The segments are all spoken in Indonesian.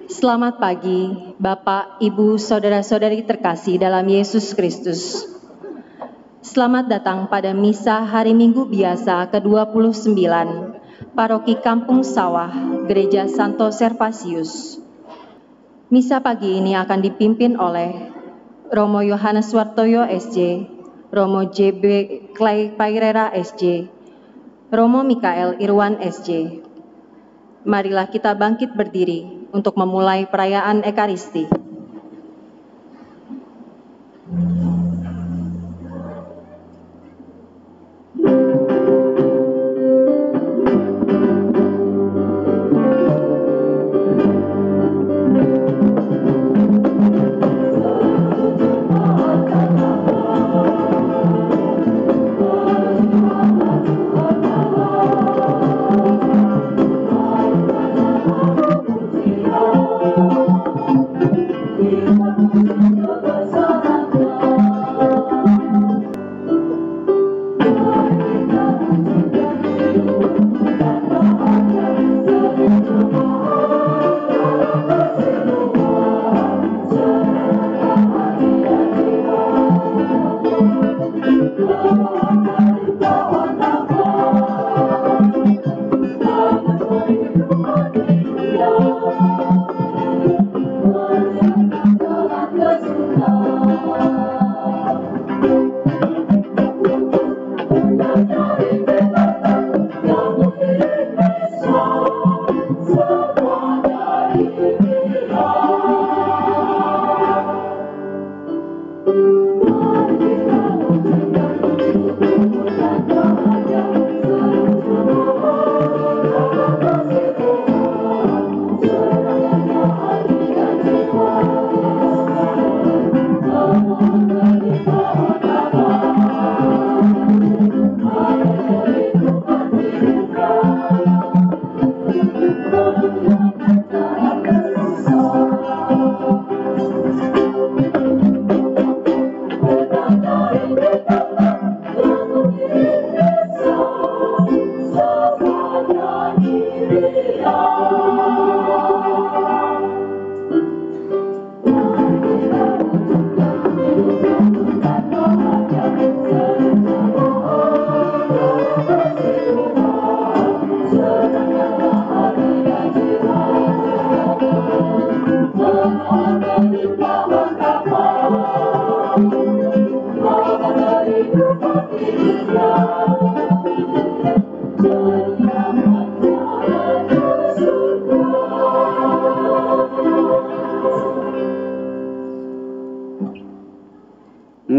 Selamat pagi, Bapak, Ibu, Saudara-saudari terkasih dalam Yesus Kristus. Selamat datang pada Misa Hari Minggu Biasa ke-29, Paroki Kampung Sawah, Gereja Santo Servasius. Misa pagi ini akan dipimpin oleh Romo Yohanes Wartoyo SJ, Romo JB Clay Pairera SJ, Romo Mikael Irwan SJ. Marilah kita bangkit berdiri untuk memulai perayaan Ekaristi.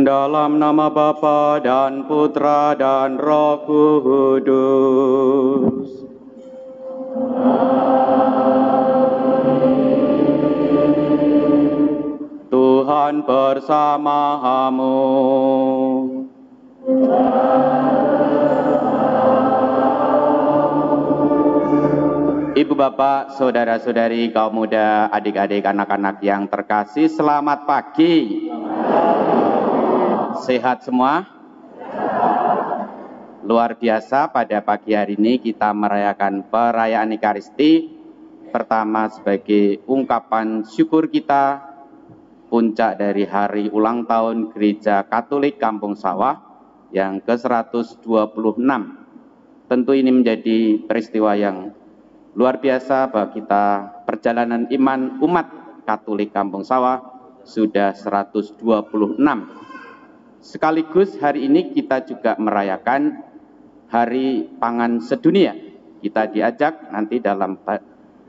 Dalam nama Bapa dan Putra dan Roh Kudus. Tuhan bersamamu. Ibu bapak, saudara-saudari, kaum muda, adik-adik, anak-anak yang terkasih, selamat pagi. Sehat semua? Luar biasa, pada pagi hari ini kita merayakan perayaan Ekaristi. Pertama sebagai ungkapan syukur kita, puncak dari hari ulang tahun Gereja Katolik Kampung Sawah yang ke-126. Tentu ini menjadi peristiwa yang luar biasa bagi kita. Perjalanan iman umat Katolik Kampung Sawah sudah 126. Sekaligus hari ini kita juga merayakan Hari Pangan Sedunia. Kita diajak nanti dalam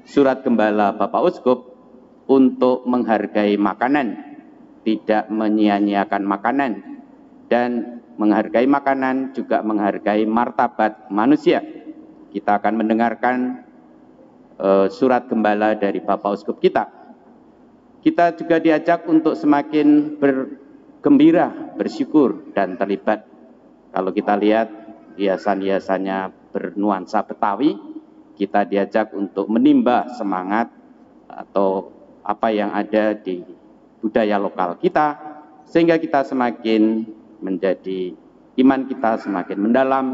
surat Gembala Bapak Uskup untuk menghargai makanan, tidak menyia-nyiakan makanan, dan menghargai makanan juga menghargai martabat manusia. Kita akan mendengarkan surat Gembala dari Bapak Uskup kita. Kita juga diajak untuk semakin bergembira, bersyukur, dan terlibat. Kalau kita lihat hiasan-hiasannya bernuansa Betawi, kita diajak untuk menimba semangat atau apa yang ada di budaya lokal kita, sehingga kita semakin menjadi, iman kita semakin mendalam,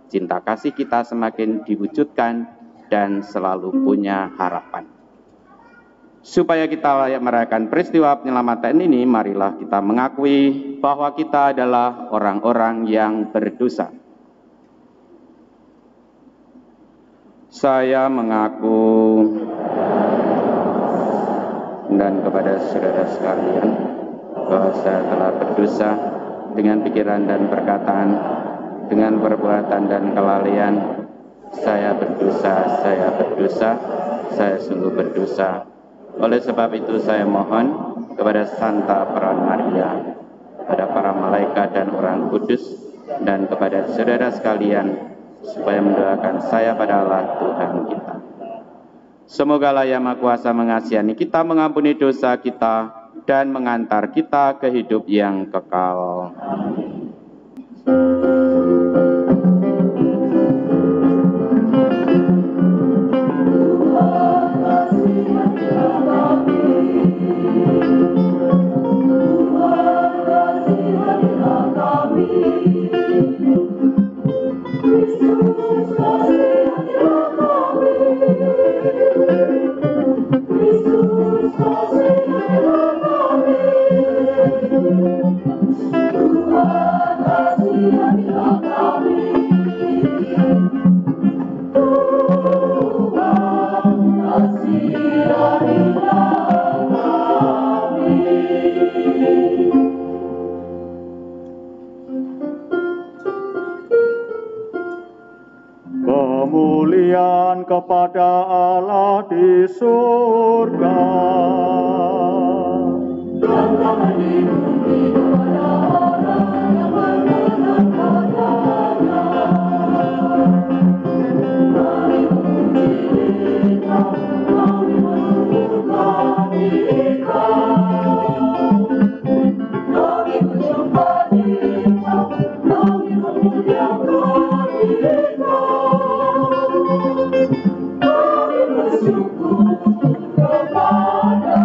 cinta kasih kita semakin diwujudkan, dan selalu punya harapan. Supaya kita layak merayakan peristiwa penyelamatan ini, marilah kita mengakui bahwa kita adalah orang-orang yang berdosa. Saya mengaku dan kepada saudara sekalian bahwa saya telah berdosa dengan pikiran dan perkataan, dengan perbuatan dan kelalaian. Saya berdosa, saya sungguh berdosa. Oleh sebab itu saya mohon kepada Santa Peran Maria, kepada para malaikat dan orang kudus, dan kepada saudara sekalian, supaya mendoakan saya pada Allah Tuhan kita. Semoga Allah Yang Maha Kuasa mengasihani kita, mengampuni dosa kita, dan mengantar kita ke hidup yang kekal. Kemuliaan kepada Allah di surga. Dan kami dipuji kepada orang yang mengenal Padanya. Kami memuji Dikau, kami menyembah Dikau. Kami menyembah Dikau, kami memuliakan Dikau. Kami bersyukur kepadamu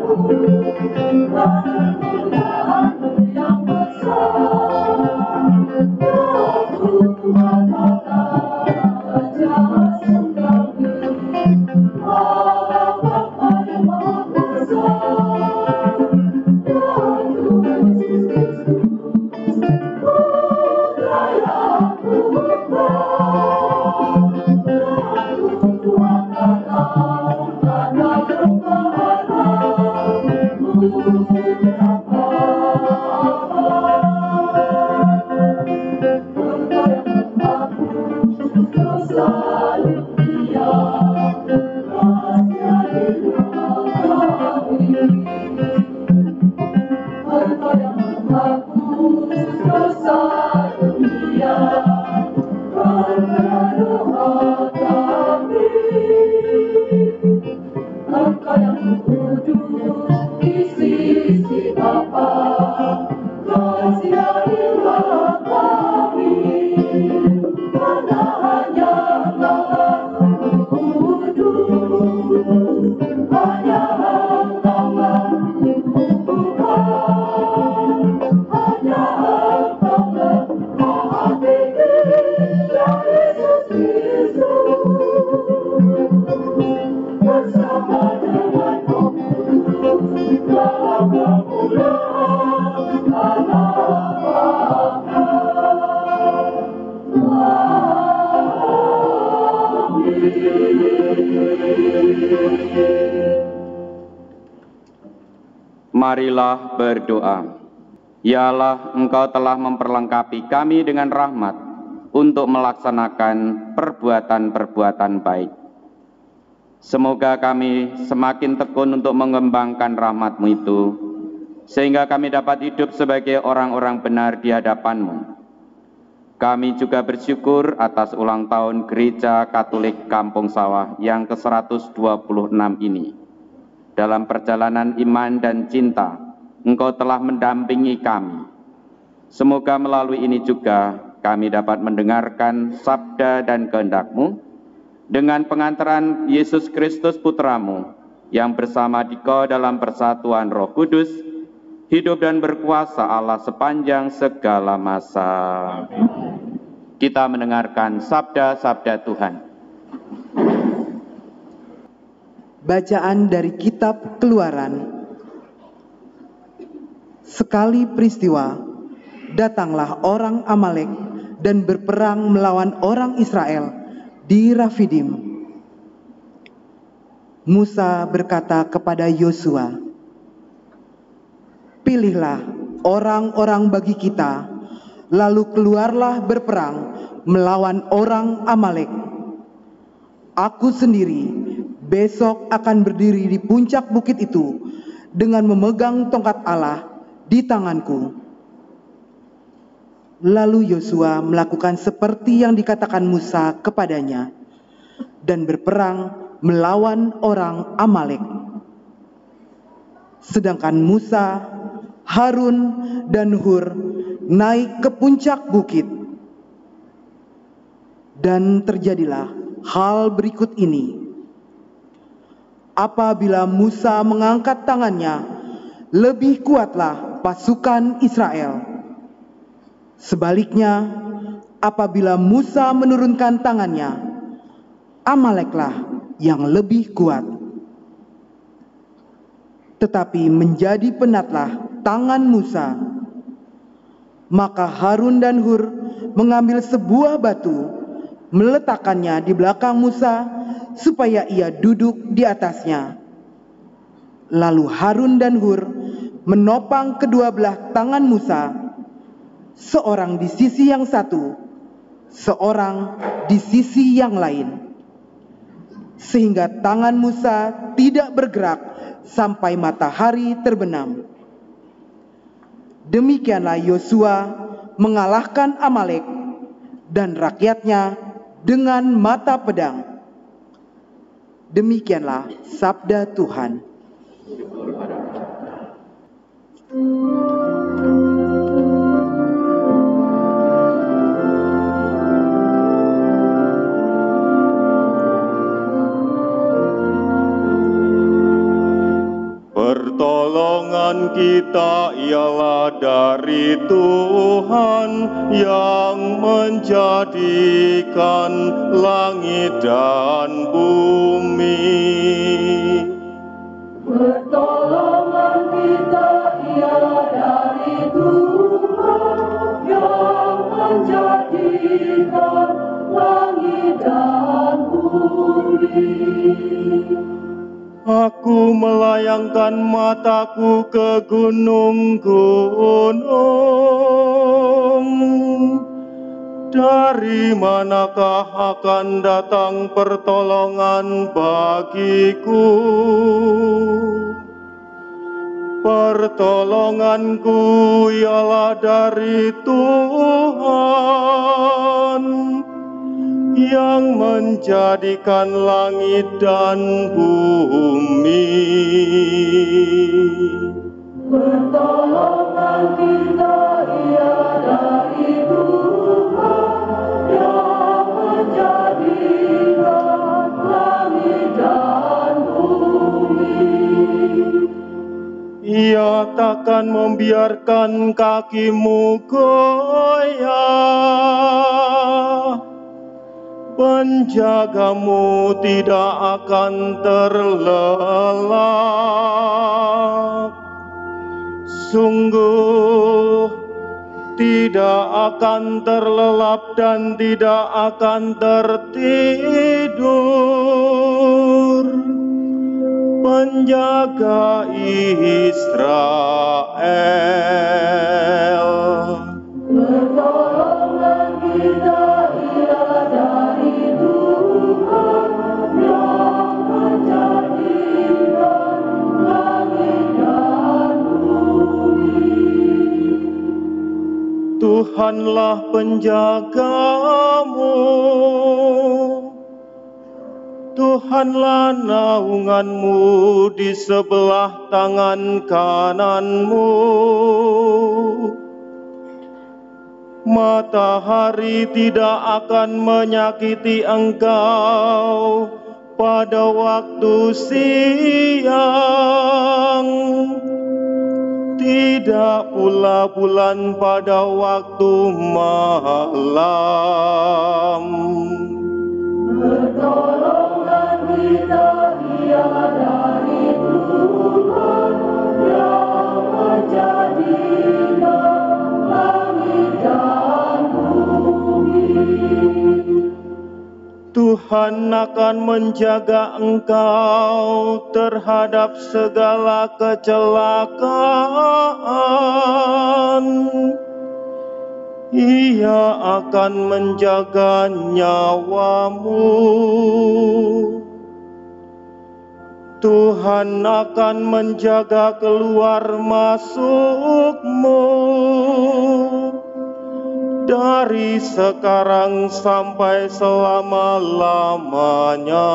karena kemuliaan-Mu yang besar. Ya Tuhan Raja Surgawi, Allah Bapa yang Maha Kuasa. Ya Tuhan Yesus Kristus, Putra yang Putra. Marilah berdoa. Ya Allah, Engkau telah memperlengkapi kami dengan rahmat untuk melaksanakan perbuatan-perbuatan baik. Semoga kami semakin tekun untuk mengembangkan rahmat-Mu itu, sehingga kami dapat hidup sebagai orang-orang benar di hadapan-Mu. Kami juga bersyukur atas ulang tahun Gereja Katolik Kampung Sawah yang ke-126 ini. Dalam perjalanan iman dan cinta, Engkau telah mendampingi kami. Semoga melalui ini juga kami dapat mendengarkan sabda dan kehendak-Mu dengan pengantaran Yesus Kristus Putra-Mu yang bersama Dikau dalam persatuan Roh Kudus, hidup dan berkuasa Allah sepanjang segala masa. Kita mendengarkan sabda-sabda Tuhan. Bacaan dari Kitab Keluaran. Sekali peristiwa, datanglah orang Amalek dan berperang melawan orang Israel di Rafidim. Musa berkata kepada Yosua, "Pilihlah orang-orang bagi kita, lalu keluarlah berperang melawan orang Amalek. Aku sendiri besok akan berdiri di puncak bukit itu dengan memegang tongkat Allah di tanganku." Lalu Yosua melakukan seperti yang dikatakan Musa kepadanya dan berperang melawan orang Amalek. Sedangkan Musa, Harun, dan Hur naik ke puncak bukit. Dan terjadilah hal berikut ini. Apabila Musa mengangkat tangannya, lebih kuatlah pasukan Israel. Sebaliknya, apabila Musa menurunkan tangannya, Amaleklah yang lebih kuat. Tetapi menjadi penatlah tangan Musa. Maka Harun dan Hur mengambil sebuah batu, meletakkannya di belakang Musa supaya ia duduk di atasnya. Lalu Harun dan Hur menopang kedua belah tangan Musa, seorang di sisi yang satu, seorang di sisi yang lain, sehingga tangan Musa tidak bergerak sampai matahari terbenam. Demikianlah Yosua mengalahkan Amalek dan rakyatnya dengan mata pedang. Demikianlah sabda Tuhan. Pertolongan kita ialah dari Tuhan yang menjadikan langit dan bumi. Pertolongan kita ialah dari Tuhan yang menjadikan langit dan bumi. Aku melayangkan mataku ke gunung-gunung. Dari manakah akan datang pertolongan bagiku? Pertolonganku ialah dari Tuhan yang menjadikan langit dan bumi. Pertolongan kita ialah dari Tuhan yang menjadikan langit dan bumi. Ia takkan membiarkan kakimu goyah. Penjagamu tidak akan terlelap. Sungguh tidak akan terlelap dan tidak akan tertidur. Penjaga Israel. Pertolongan kita ialah dari Tuhan yang menjadikan langit dan bumi. Tuhanlah penjagamu. Tuhanlah naunganmu di sebelah tangan kananmu. Matahari tidak akan menyakiti engkau pada waktu siang, tidak pula bulan pada waktu malam. Pertolongan kita ialah dari Tuhan yang menjadikan langit dan bumi. Tuhan akan menjaga engkau terhadap segala kecelakaan. Ia akan menjaga nyawamu. Tuhan akan menjaga keluar masukmu dari sekarang sampai selama-lamanya.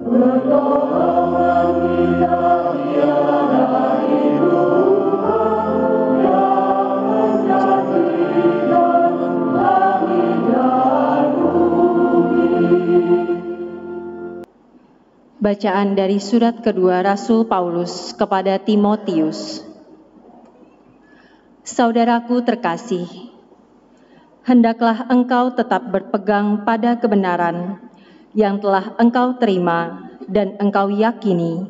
Pertolongan kita ialah dari Tuhan yang menjadikan langit dan bumi. Bacaan dari surat kedua Rasul Paulus kepada Timotius. Saudaraku terkasih, hendaklah engkau tetap berpegang pada kebenaran yang telah engkau terima dan engkau yakini,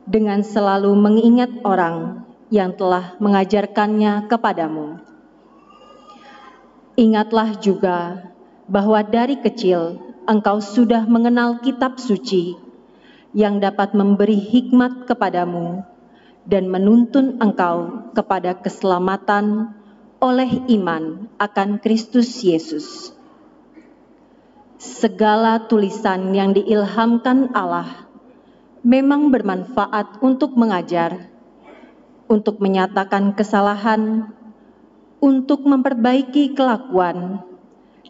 dengan selalu mengingat orang yang telah mengajarkannya kepadamu. Ingatlah juga bahwa dari kecil engkau sudah mengenal kitab suci yang dapat memberi hikmat kepadamu dan menuntun engkau kepada keselamatan oleh iman akan Kristus Yesus. Segala tulisan yang diilhamkan Allah memang bermanfaat untuk mengajar, untuk menyatakan kesalahan, untuk memperbaiki kelakuan,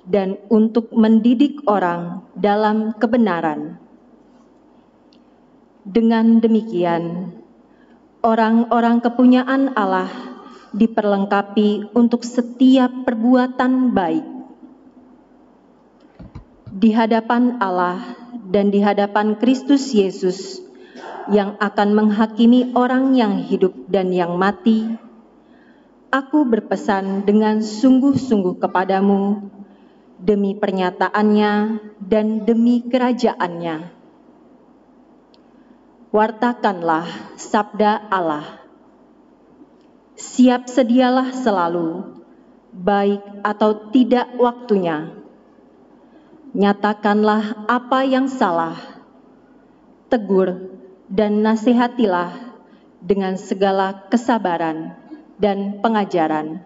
dan untuk mendidik orang dalam kebenaran. Dengan demikian, orang-orang kepunyaan Allah diperlengkapi untuk setiap perbuatan baik. Di hadapan Allah dan di hadapan Kristus Yesus yang akan menghakimi orang yang hidup dan yang mati, aku berpesan dengan sungguh-sungguh kepadamu demi pernyataannya dan demi kerajaannya. Wartakanlah sabda Allah. Siap sedialah selalu, baik atau tidak waktunya. Nyatakanlah apa yang salah, tegur dan nasihatilah dengan segala kesabaran dan pengajaran.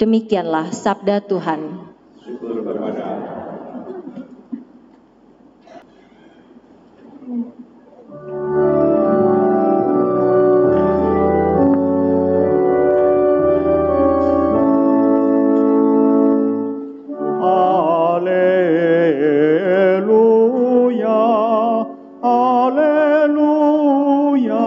Demikianlah sabda Tuhan. Syukur kepada Allah. Haleluya, haleluya.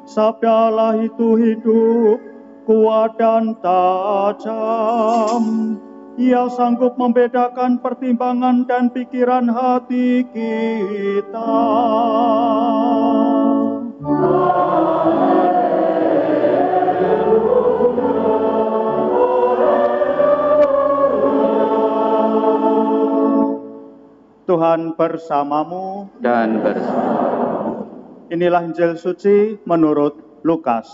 Sabda Allah itu hidup, kuat dan tajam. Ia sanggup membedakan pertimbangan dan pikiran hati kita. Tuhan bersamamu. Dan bersama. Inilah Injil suci menurut Lukas.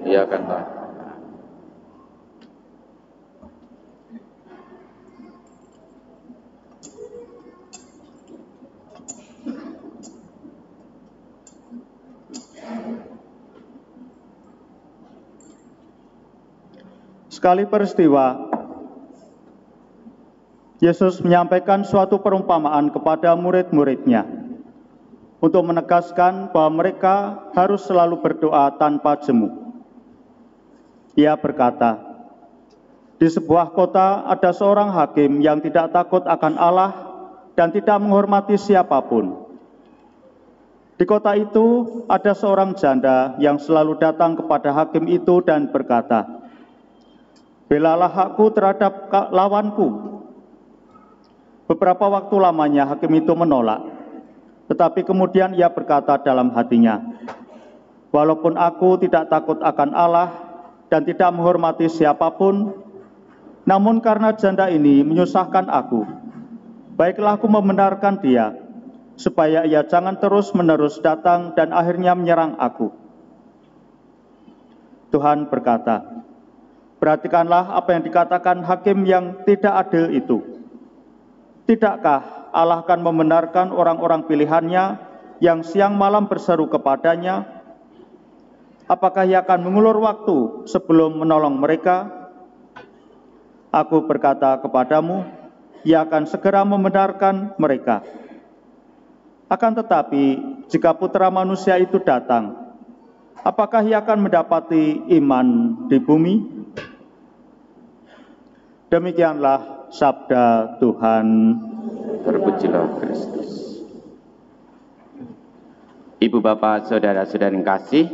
Ya kata. Sekali peristiwa, Yesus menyampaikan suatu perumpamaan kepada murid-muridnya untuk menegaskan bahwa mereka harus selalu berdoa tanpa jemu. Ia berkata, di sebuah kota ada seorang hakim yang tidak takut akan Allah dan tidak menghormati siapapun. Di kota itu ada seorang janda yang selalu datang kepada hakim itu dan berkata, belalah hakku terhadap lawanku. Beberapa waktu lamanya hakim itu menolak. Tetapi kemudian ia berkata dalam hatinya, "Walaupun aku tidak takut akan Allah dan tidak menghormati siapapun, namun karena janda ini menyusahkan aku, baiklah aku membenarkan dia, supaya ia jangan terus-menerus datang dan akhirnya menyerang aku." Tuhan berkata, "Perhatikanlah apa yang dikatakan hakim yang tidak adil itu. Tidakkah Allah akan membenarkan orang-orang pilihannya yang siang malam berseru kepadanya? Apakah ia akan mengulur waktu sebelum menolong mereka? Aku berkata kepadamu, ia akan segera membenarkan mereka. Akan tetapi, jika Putra Manusia itu datang, apakah ia akan mendapati iman di bumi?" Demikianlah sabda Tuhan. Terpujilah Kristus. Ibu bapak saudara-saudara yang kasih,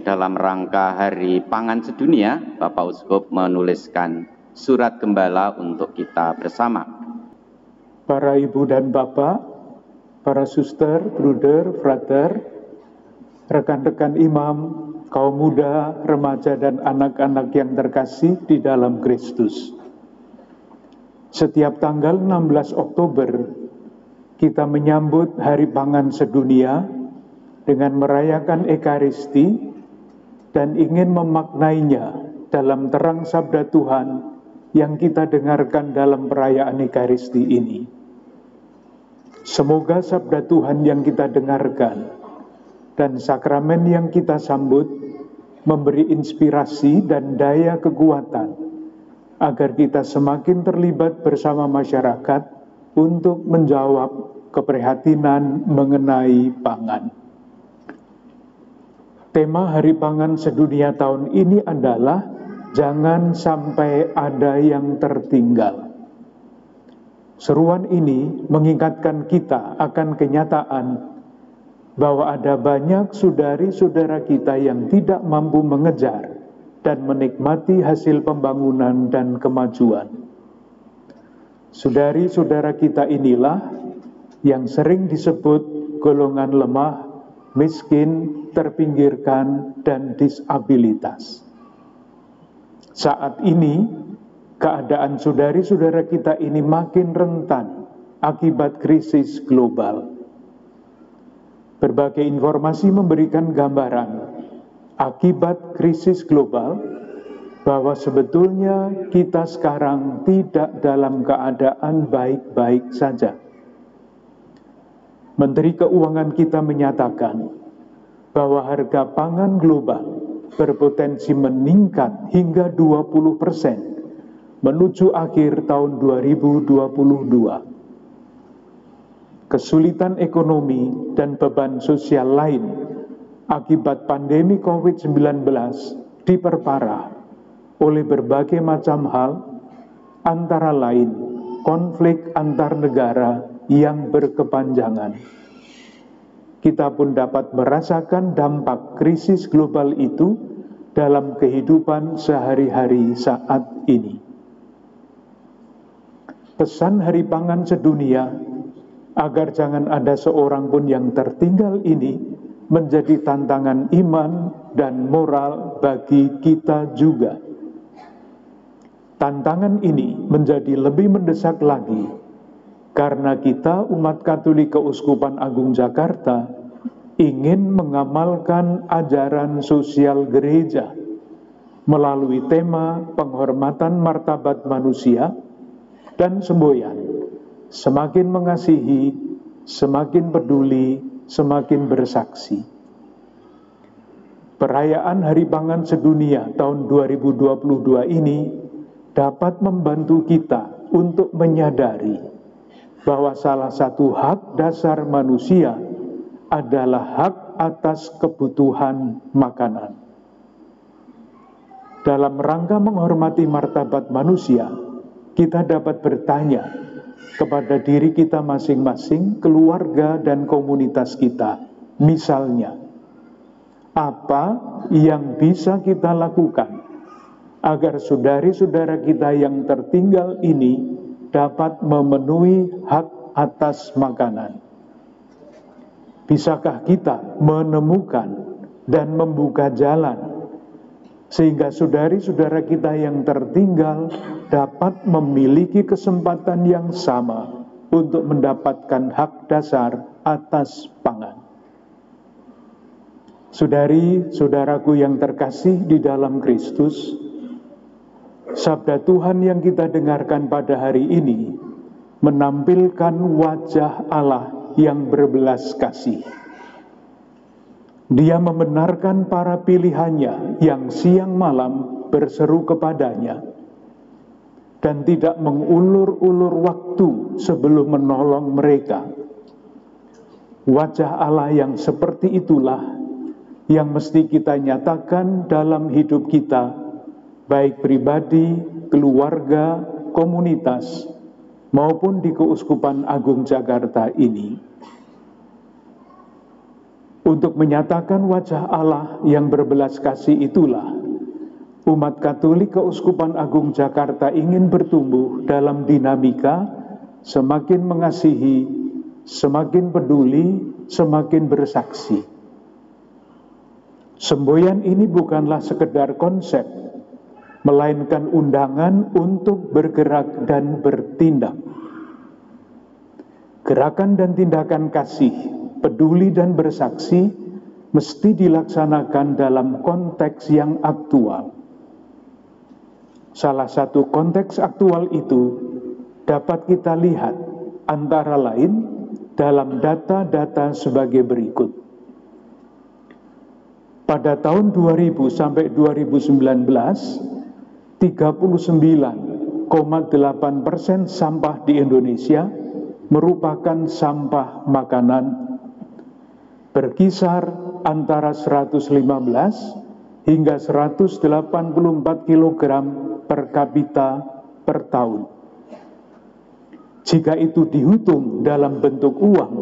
dalam rangka Hari Pangan Sedunia, Bapak Uskup menuliskan surat gembala untuk kita bersama. Para ibu dan bapak, para suster, bruder, frater, rekan-rekan imam, kaum muda, remaja dan anak-anak yang terkasih di dalam Kristus. Setiap tanggal 16 Oktober, kita menyambut Hari Pangan Sedunia dengan merayakan Ekaristi dan ingin memaknainya dalam terang sabda Tuhan yang kita dengarkan dalam perayaan Ekaristi ini. Semoga sabda Tuhan yang kita dengarkan dan sakramen yang kita sambut memberi inspirasi dan daya kekuatan agar kita semakin terlibat bersama masyarakat untuk menjawab keprihatinan mengenai pangan. Tema Hari Pangan Sedunia tahun ini adalah jangan sampai ada yang tertinggal. Seruan ini mengingatkan kita akan kenyataan bahwa ada banyak saudari-saudara kita yang tidak mampu mengejar dan menikmati hasil pembangunan dan kemajuan. Saudari-saudara kita inilah yang sering disebut golongan lemah, miskin, terpinggirkan, dan disabilitas. Saat ini, keadaan saudari-saudara kita ini makin rentan akibat krisis global. Berbagai informasi memberikan gambaran akibat krisis global bahwa sebetulnya kita sekarang tidak dalam keadaan baik-baik saja. Menteri Keuangan kita menyatakan bahwa harga pangan global berpotensi meningkat hingga 20% menuju akhir tahun 2022. Kesulitan ekonomi dan beban sosial lain akibat pandemi COVID-19 diperparah oleh berbagai macam hal, antara lain konflik antar negara yang berkepanjangan. Kita pun dapat merasakan dampak krisis global itu dalam kehidupan sehari-hari saat ini. Pesan Hari Pangan Sedunia agar jangan ada seorang pun yang tertinggal ini menjadi tantangan iman dan moral bagi kita juga. Tantangan ini menjadi lebih mendesak lagi karena kita umat Katolik Keuskupan Agung Jakarta ingin mengamalkan ajaran sosial gereja melalui tema penghormatan martabat manusia dan semboyan. Semakin mengasihi, semakin peduli, semakin bersaksi. Perayaan Hari Pangan Sedunia tahun 2022 ini dapat membantu kita untuk menyadari bahwa salah satu hak dasar manusia adalah hak atas kebutuhan makanan. Dalam rangka menghormati martabat manusia, kita dapat bertanya kepada diri kita masing-masing, keluarga dan komunitas kita. Misalnya, apa yang bisa kita lakukan agar saudari-saudara kita yang tertinggal ini dapat memenuhi hak atas makanan? Bisakah kita menemukan dan membuka jalan sehingga saudari-saudara kita yang tertinggal dapat memiliki kesempatan yang sama untuk mendapatkan hak dasar atas pangan? Saudari-saudaraku yang terkasih di dalam Kristus, sabda Tuhan yang kita dengarkan pada hari ini menampilkan wajah Allah yang berbelas kasih. Dia membenarkan para pilihannya yang siang malam berseru kepadanya dan tidak mengulur-ulur waktu sebelum menolong mereka. Wajah Allah yang seperti itulah yang mesti kita nyatakan dalam hidup kita, baik pribadi, keluarga, komunitas, maupun di Keuskupan Agung Jakarta ini. Untuk menyatakan wajah Allah yang berbelas kasih itulah, umat Katolik Keuskupan Agung Jakarta ingin bertumbuh dalam dinamika semakin mengasihi, semakin peduli, semakin bersaksi. Semboyan ini bukanlah sekedar konsep, melainkan undangan untuk bergerak dan bertindak. Gerakan dan tindakan kasih, peduli dan bersaksi mesti dilaksanakan dalam konteks yang aktual. Salah satu konteks aktual itu dapat kita lihat antara lain dalam data-data sebagai berikut. Pada tahun 2000 sampai 2019, 39,8% sampah di Indonesia merupakan sampah makanan, berkisar antara 115 hingga 184 kg per kapita per tahun. Jika itu dihitung dalam bentuk uang,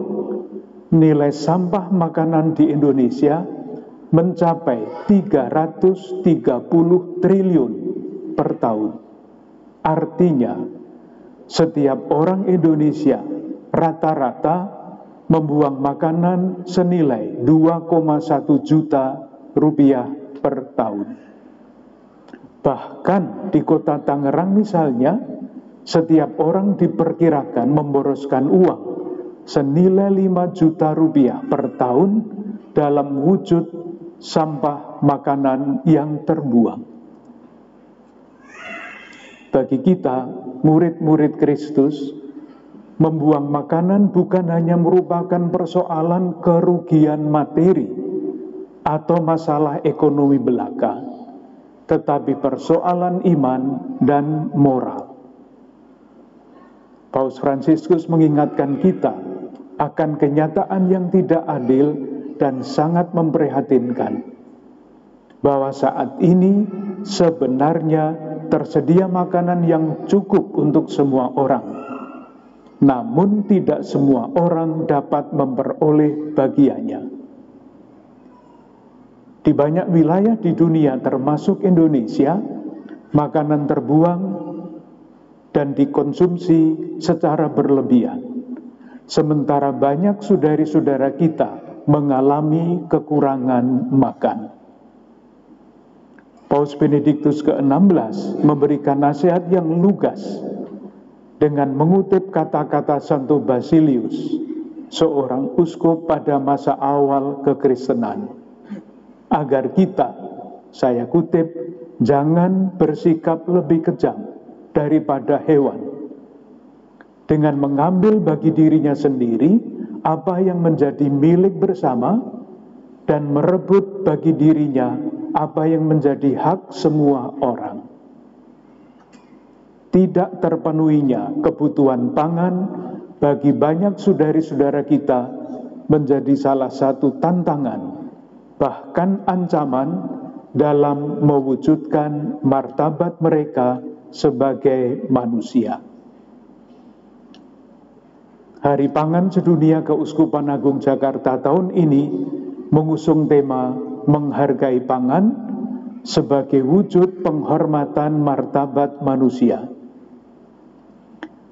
nilai sampah makanan di Indonesia mencapai 330 triliun per tahun. Artinya, setiap orang Indonesia rata-rata membuang makanan senilai 2,1 juta rupiah per tahun. Bahkan di kota Tangerang misalnya, setiap orang diperkirakan memboroskan uang senilai 5 juta rupiah per tahun dalam wujud sampah makanan yang terbuang. Bagi kita, murid-murid Kristus, membuang makanan bukan hanya merupakan persoalan kerugian materi atau masalah ekonomi belaka, tetapi persoalan iman dan moral. Paus Fransiskus mengingatkan kita akan kenyataan yang tidak adil dan sangat memprihatinkan, bahwa saat ini sebenarnya tersedia makanan yang cukup untuk semua orang, namun tidak semua orang dapat memperoleh bagiannya. Di banyak wilayah di dunia termasuk Indonesia, makanan terbuang dan dikonsumsi secara berlebihan, sementara banyak saudari-saudara kita mengalami kekurangan makan. Paus Benediktus ke-16 memberikan nasihat yang lugas dengan mengutip kata-kata Santo Basilius, seorang uskup pada masa awal kekristenan, agar kita, saya kutip, jangan bersikap lebih kejam daripada hewan, dengan mengambil bagi dirinya sendiri apa yang menjadi milik bersama dan merebut bagi dirinya apa yang menjadi hak semua orang. Tidak terpenuhinya kebutuhan pangan bagi banyak saudari-saudara kita menjadi salah satu tantangan, bahkan ancaman dalam mewujudkan martabat mereka sebagai manusia. Hari Pangan Sedunia Keuskupan Agung Jakarta tahun ini mengusung tema menghargai pangan sebagai wujud penghormatan martabat manusia.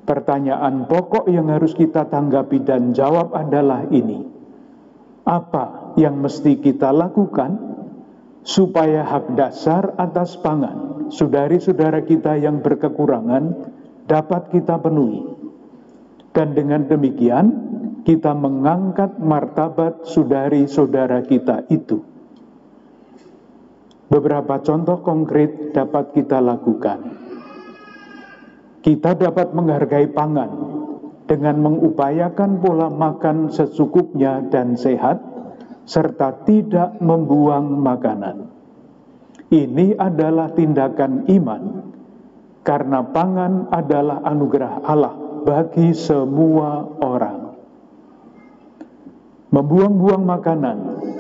Pertanyaan pokok yang harus kita tanggapi dan jawab adalah ini: Apa yang mesti kita lakukan supaya hak dasar atas pangan saudari-saudara kita yang berkekurangan dapat kita penuhi? Dan dengan demikian kita mengangkat martabat saudari-saudara kita itu. Beberapa contoh konkret dapat kita lakukan. Kita dapat menghargai pangan dengan mengupayakan pola makan secukupnya dan sehat, serta tidak membuang makanan. Ini adalah tindakan iman, karena pangan adalah anugerah Allah bagi semua orang. Membuang-buang makanan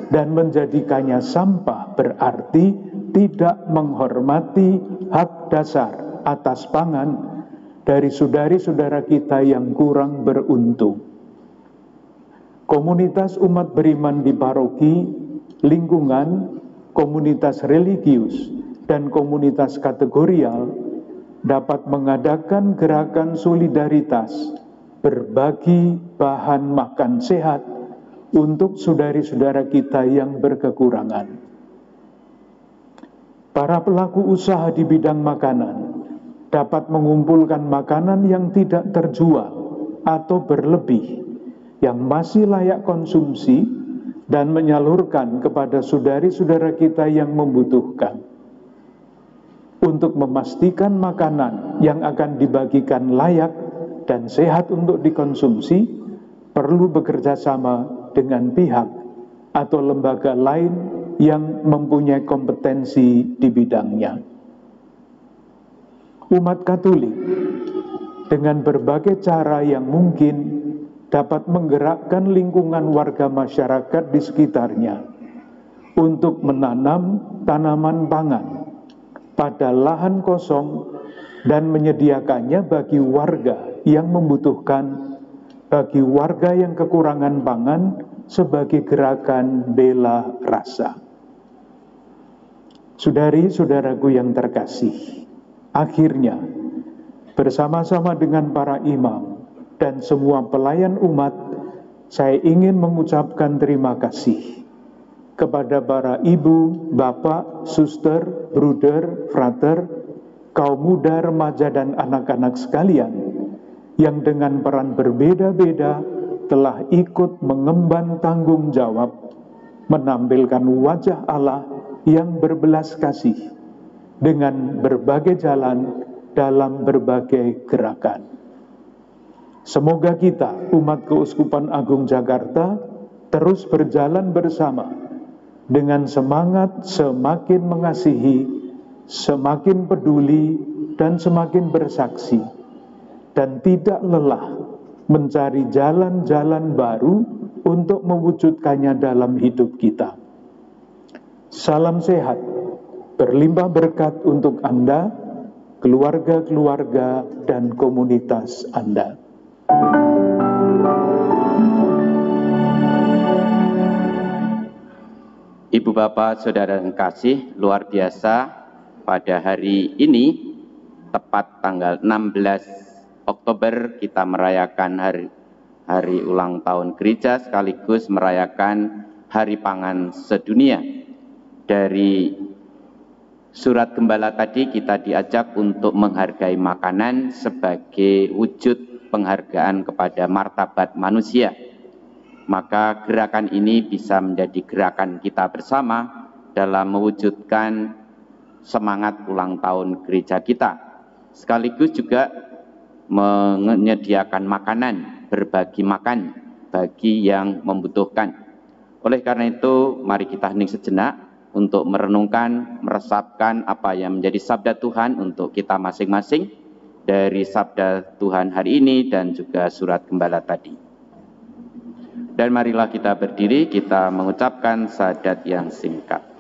dan menjadikannya sampah berarti tidak menghormati hak dasar atas pangan dari saudari-saudara kita yang kurang beruntung. Komunitas umat beriman di paroki, lingkungan, komunitas religius, dan komunitas kategorial dapat mengadakan gerakan solidaritas berbagi bahan makan sehat untuk saudari-saudara kita yang berkekurangan. Para pelaku usaha di bidang makanan dapat mengumpulkan makanan yang tidak terjual atau berlebih, yang masih layak konsumsi, dan menyalurkan kepada saudari-saudara kita yang membutuhkan. Untuk memastikan makanan yang akan dibagikan layak dan sehat untuk dikonsumsi, perlu bekerja sama dengan pihak atau lembaga lain yang mempunyai kompetensi di bidangnya. Umat Katolik dengan berbagai cara yang mungkin dapat menggerakkan lingkungan warga masyarakat di sekitarnya untuk menanam tanaman pangan pada lahan kosong dan menyediakannya bagi warga yang membutuhkan, bagi warga yang kekurangan pangan, sebagai gerakan bela rasa. Saudari-saudaraku yang terkasih, akhirnya bersama-sama dengan para imam dan semua pelayan umat, saya ingin mengucapkan terima kasih kepada para ibu, bapak, suster, bruder, frater, kaum muda, remaja, dan anak-anak sekalian yang dengan peran berbeda-beda telah ikut mengemban tanggung jawab menampilkan wajah Allah yang berbelas kasih dengan berbagai jalan dalam berbagai gerakan. Semoga kita, umat Keuskupan Agung Jakarta, terus berjalan bersama dengan semangat semakin mengasihi, semakin peduli, dan semakin bersaksi, dan tidak lelah mencari jalan-jalan baru untuk mewujudkannya dalam hidup kita. Salam sehat, berlimpah berkat untuk Anda, keluarga-keluarga, dan komunitas Anda. Ibu Bapak, Saudara yang kasih, luar biasa pada hari ini, tepat tanggal 16 Oktober kita merayakan hari ulang tahun gereja sekaligus merayakan Hari Pangan Sedunia. Dari surat gembala tadi kita diajak untuk menghargai makanan sebagai wujud penghargaan kepada martabat manusia. Maka gerakan ini bisa menjadi gerakan kita bersama dalam mewujudkan semangat ulang tahun gereja kita. Sekaligus juga menyediakan makanan, berbagi makan bagi yang membutuhkan. Oleh karena itu, mari kita hening sejenak untuk merenungkan, meresapkan apa yang menjadi sabda Tuhan untuk kita masing-masing dari sabda Tuhan hari ini dan juga surat gembala tadi. Dan marilah kita berdiri, kita mengucapkan syahadat yang singkat.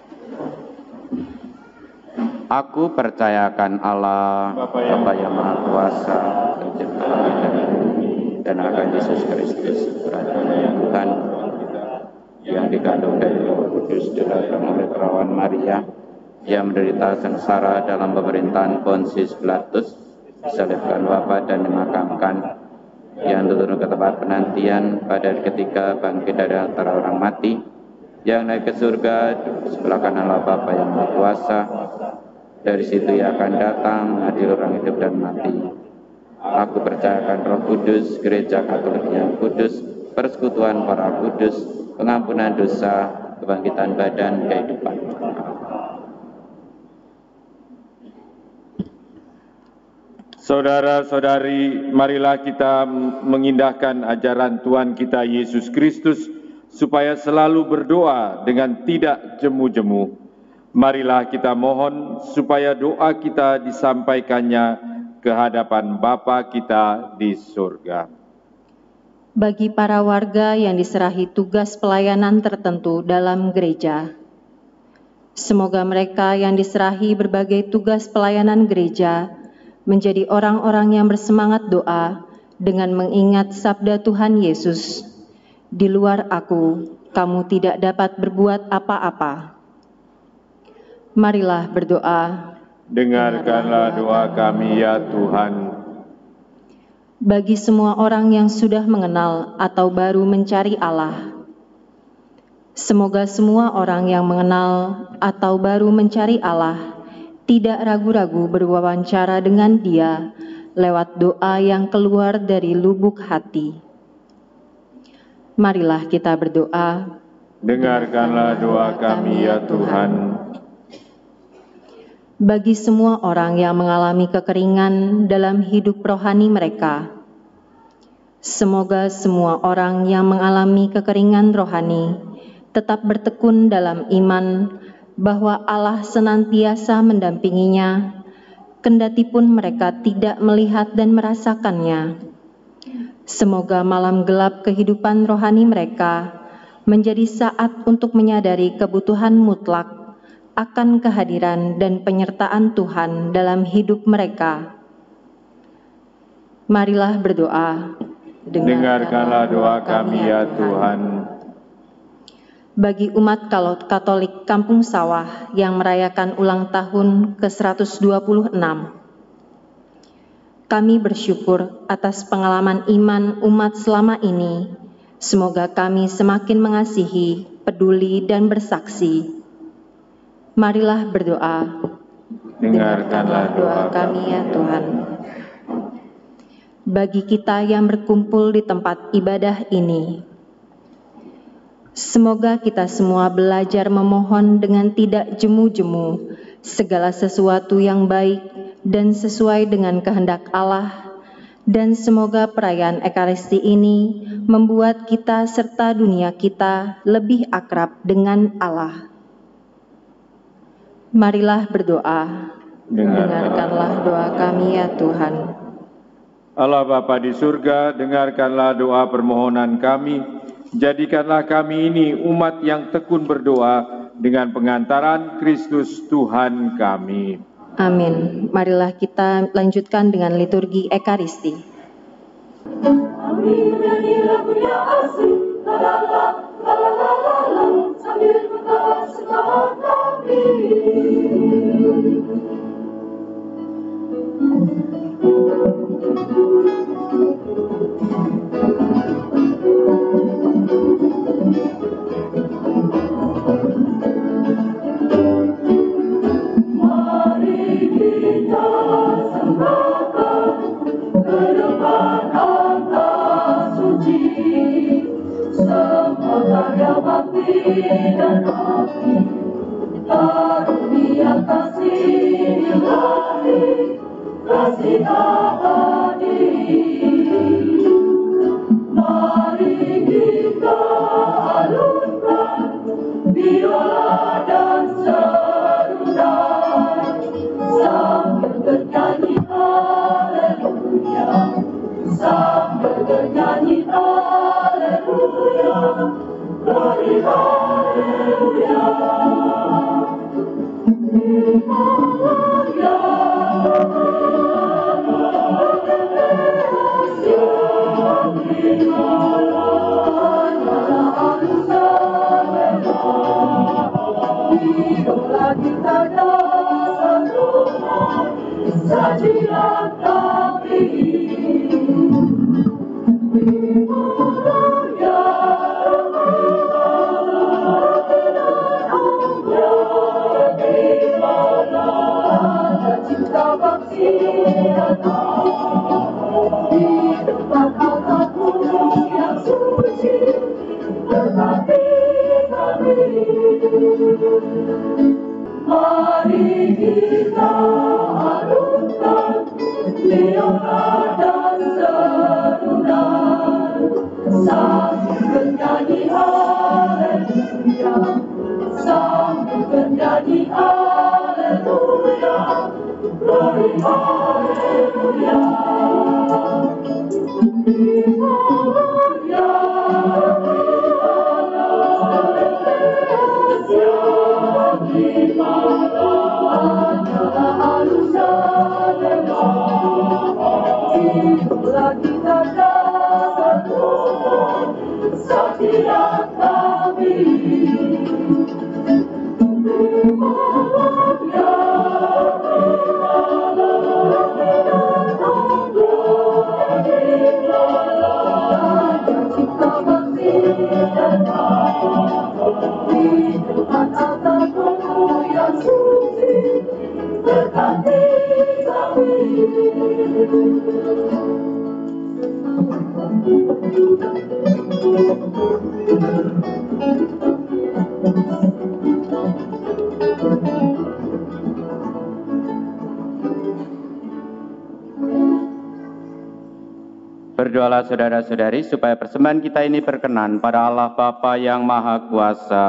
Aku percayakan Allah, Bapa yang Maha Kuasa, Pencipta langit dan bumi, dan akan Yesus Kristus, Putra Tuhan, yang dikandung dari Roh Kudus, dilahirkan oleh perawan Maria, yang menderita sengsara dalam pemerintahan Pontius Pilatus, disalibkan, wafat dan dimakamkan, yang turun ke tempat penantian pada hari ketiga bangkit dari antara orang mati, yang naik ke surga sebelah kanan Allah Bapa yang Maha Kuasa. Dari situ ia akan datang mengadili orang hidup dan mati. Aku percayakan Roh Kudus, Gereja Katolik yang kudus, persekutuan para kudus, pengampunan dosa, kebangkitan badan, kehidupan. Saudara-saudari, marilah kita mengindahkan ajaran Tuhan kita Yesus Kristus supaya selalu berdoa dengan tidak jemu-jemu. Marilah kita mohon supaya doa kita disampaikannya ke hadapan Bapa kita di surga. Bagi para warga yang diserahi tugas pelayanan tertentu dalam gereja, semoga mereka yang diserahi berbagai tugas pelayanan gereja menjadi orang-orang yang bersemangat doa dengan mengingat sabda Tuhan Yesus, "Di luar Aku, kamu tidak dapat berbuat apa-apa." Marilah berdoa. Dengarkanlah doa kami ya Tuhan. Bagi semua orang yang sudah mengenal atau baru mencari Allah, semoga semua orang yang mengenal atau baru mencari Allah tidak ragu-ragu berwawancara dengan Dia lewat doa yang keluar dari lubuk hati. Marilah kita berdoa. Dengarkanlah doa kami ya Tuhan. Bagi semua orang yang mengalami kekeringan dalam hidup rohani mereka, semoga semua orang yang mengalami kekeringan rohani tetap bertekun dalam iman bahwa Allah senantiasa mendampinginya, kendati pun mereka tidak melihat dan merasakannya. Semoga malam gelap kehidupan rohani mereka menjadi saat untuk menyadari kebutuhan mutlak akan kehadiran dan penyertaan Tuhan dalam hidup mereka. Marilah berdoa. Dengarkanlah doa kami ya Tuhan. Bagi umat Katolik Kampung Sawah yang merayakan ulang tahun ke-126, kami bersyukur atas pengalaman iman umat selama ini. Semoga kami semakin mengasihi, peduli, dan bersaksi. Marilah berdoa. Dengarkanlah doa kami ya Tuhan. Bagi kita yang berkumpul di tempat ibadah ini, semoga kita semua belajar memohon dengan tidak jemu-jemu segala sesuatu yang baik dan sesuai dengan kehendak Allah, dan semoga perayaan Ekaristi ini membuat kita serta dunia kita lebih akrab dengan Allah. Marilah berdoa. Dengarkanlah doa kami ya Tuhan. Allah Bapa di surga, dengarkanlah doa permohonan kami. Jadikanlah kami ini umat yang tekun berdoa dengan pengantaran Kristus Tuhan kami. Amin. Marilah kita lanjutkan dengan liturgi Ekaristi. Kami menyanyi lagu yang asing, la la la, la la la la la, sambil mengasihkan kami. Mari kita sembahkan ke depan angka suci semua karya bakti dan hati, karunia kasih ilahi, kasih abadi. Mari kita alunkan biola dan serunai sambil bernyanyi haleluya, sambil bernyanyi haleluya, glory haleluya. Himalaya, idola kita dasar rumah, sajian kami. Mari kita harumkan biola dan serunan sambil bernyanyi haleluya, sambil bernyanyi haleluya, glory haleluya. Berdoalah saudara-saudari supaya persembahan kita ini berkenan pada Allah Bapa yang Maha Kuasa.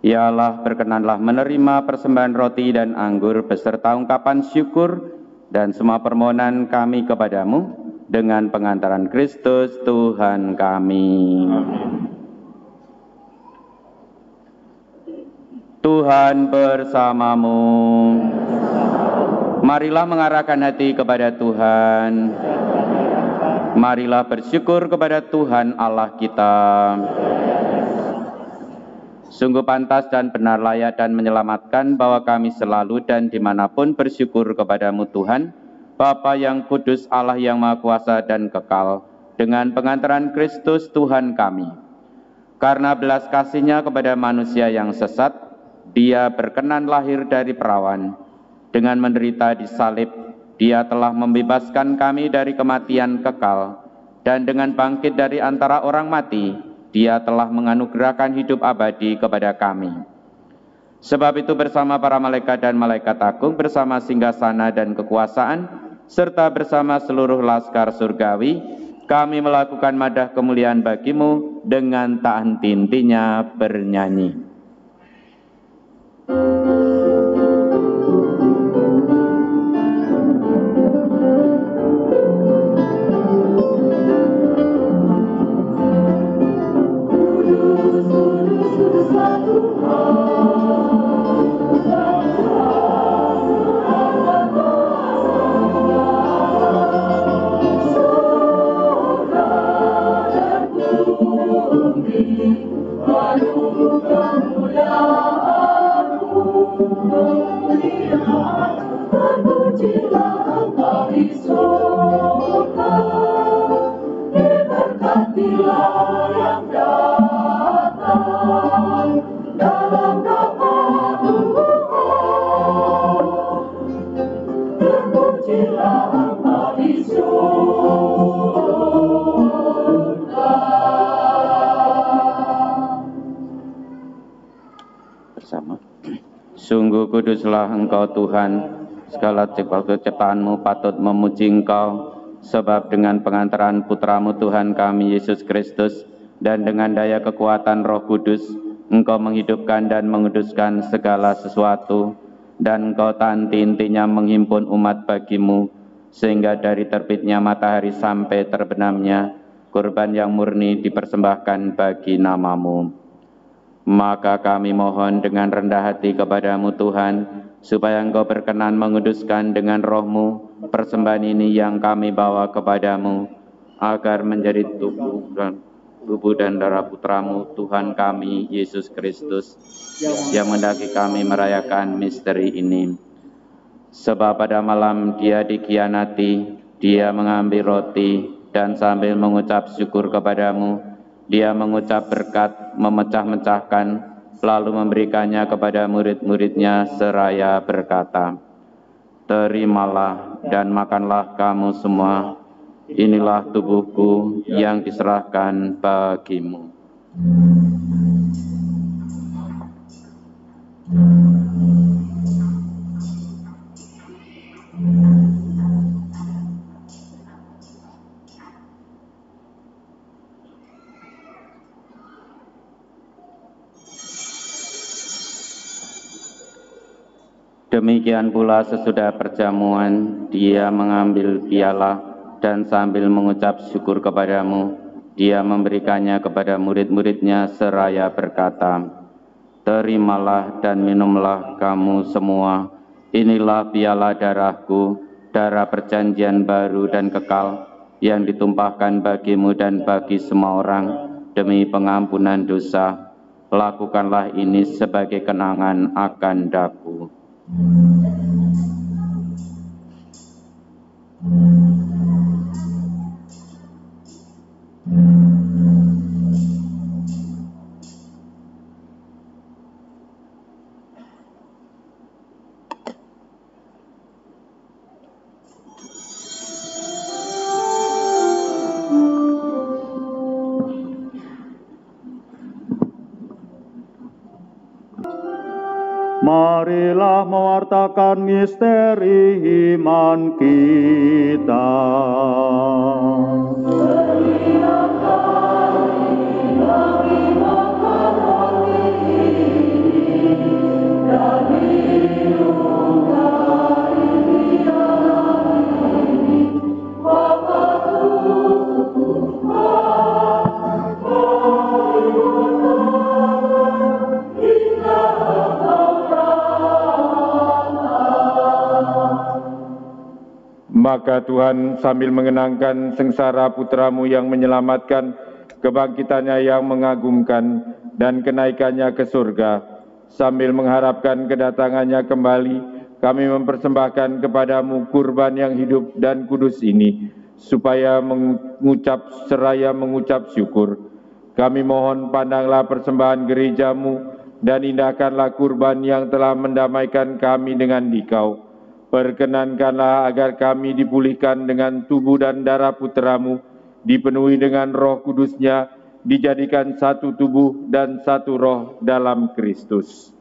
Ya Allah, berkenanlah menerima persembahan roti dan anggur beserta ungkapan syukur dan semua permohonan kami kepadamu dengan pengantaran Kristus Tuhan kami. Amin. Tuhan bersamamu. Marilah mengarahkan hati kepada Tuhan. Marilah bersyukur kepada Tuhan Allah kita. Sungguh pantas dan benar, layak dan menyelamatkan bahwa kami selalu dan dimanapun bersyukur kepadamu Tuhan, Bapa yang kudus, Allah yang Maha Kuasa dan kekal, dengan pengantaran Kristus Tuhan kami. Karena belas kasih-Nya kepada manusia yang sesat, Dia berkenan lahir dari perawan. Dengan menderita di salib, Dia telah membebaskan kami dari kematian kekal, dan dengan bangkit dari antara orang mati, Dia telah menganugerahkan hidup abadi kepada kami. Sebab itu bersama para malaikat dan malaikat agung, bersama singgasana dan kekuasaan, serta bersama seluruh laskar surgawi, kami melakukan madah kemuliaan bagimu dengan tak henti-hentinya bernyanyi. Sungguh kuduslah Engkau Tuhan, segala ciptaan-Mu patut memuji Engkau, sebab dengan pengantaran Putra-Mu Tuhan kami Yesus Kristus, dan dengan daya kekuatan Roh Kudus, Engkau menghidupkan dan menguduskan segala sesuatu, dan Engkau tak henti-hentinya menghimpun umat bagimu, sehingga dari terbitnya matahari sampai terbenamnya, kurban yang murni dipersembahkan bagi nama-Mu. Maka kami mohon dengan rendah hati kepadamu Tuhan, supaya Engkau berkenan menguduskan dengan Roh-Mu persembahan ini yang kami bawa kepadamu, agar menjadi tubuh dan darah Putra-Mu Tuhan kami, Yesus Kristus, yang mendaki kami merayakan misteri ini. Sebab pada malam Dia dikhianati, Dia mengambil roti, dan sambil mengucap syukur kepadamu, Dia mengucap berkat, memecah-mecahkan, lalu memberikannya kepada murid-muridnya seraya berkata, "Terimalah dan makanlah kamu semua, inilah tubuhku yang diserahkan bagimu." Demikian pula sesudah perjamuan, dia mengambil piala dan sambil mengucap syukur kepadamu, dia memberikannya kepada murid-muridnya seraya berkata, "Terimalah dan minumlah kamu semua, inilah piala darahku, darah perjanjian baru dan kekal, yang ditumpahkan bagimu dan bagi semua orang, demi pengampunan dosa. Lakukanlah ini sebagai kenangan akan daku." Marilah mewartakan misteri iman kita. Maka Tuhan sambil mengenangkan sengsara putra-Mu yang menyelamatkan, kebangkitannya yang mengagumkan, dan kenaikannya ke surga, sambil mengharapkan kedatangannya kembali, kami mempersembahkan kepadamu kurban yang hidup dan kudus ini, supaya seraya mengucap syukur. Kami mohon pandanglah persembahan gereja-Mu, dan indahkanlah kurban yang telah mendamaikan kami dengan Dikau. Perkenankanlah agar kami dipulihkan dengan tubuh dan darah putra-Mu, dipenuhi dengan Roh Kudus-Nya, dijadikan satu tubuh dan satu roh dalam Kristus.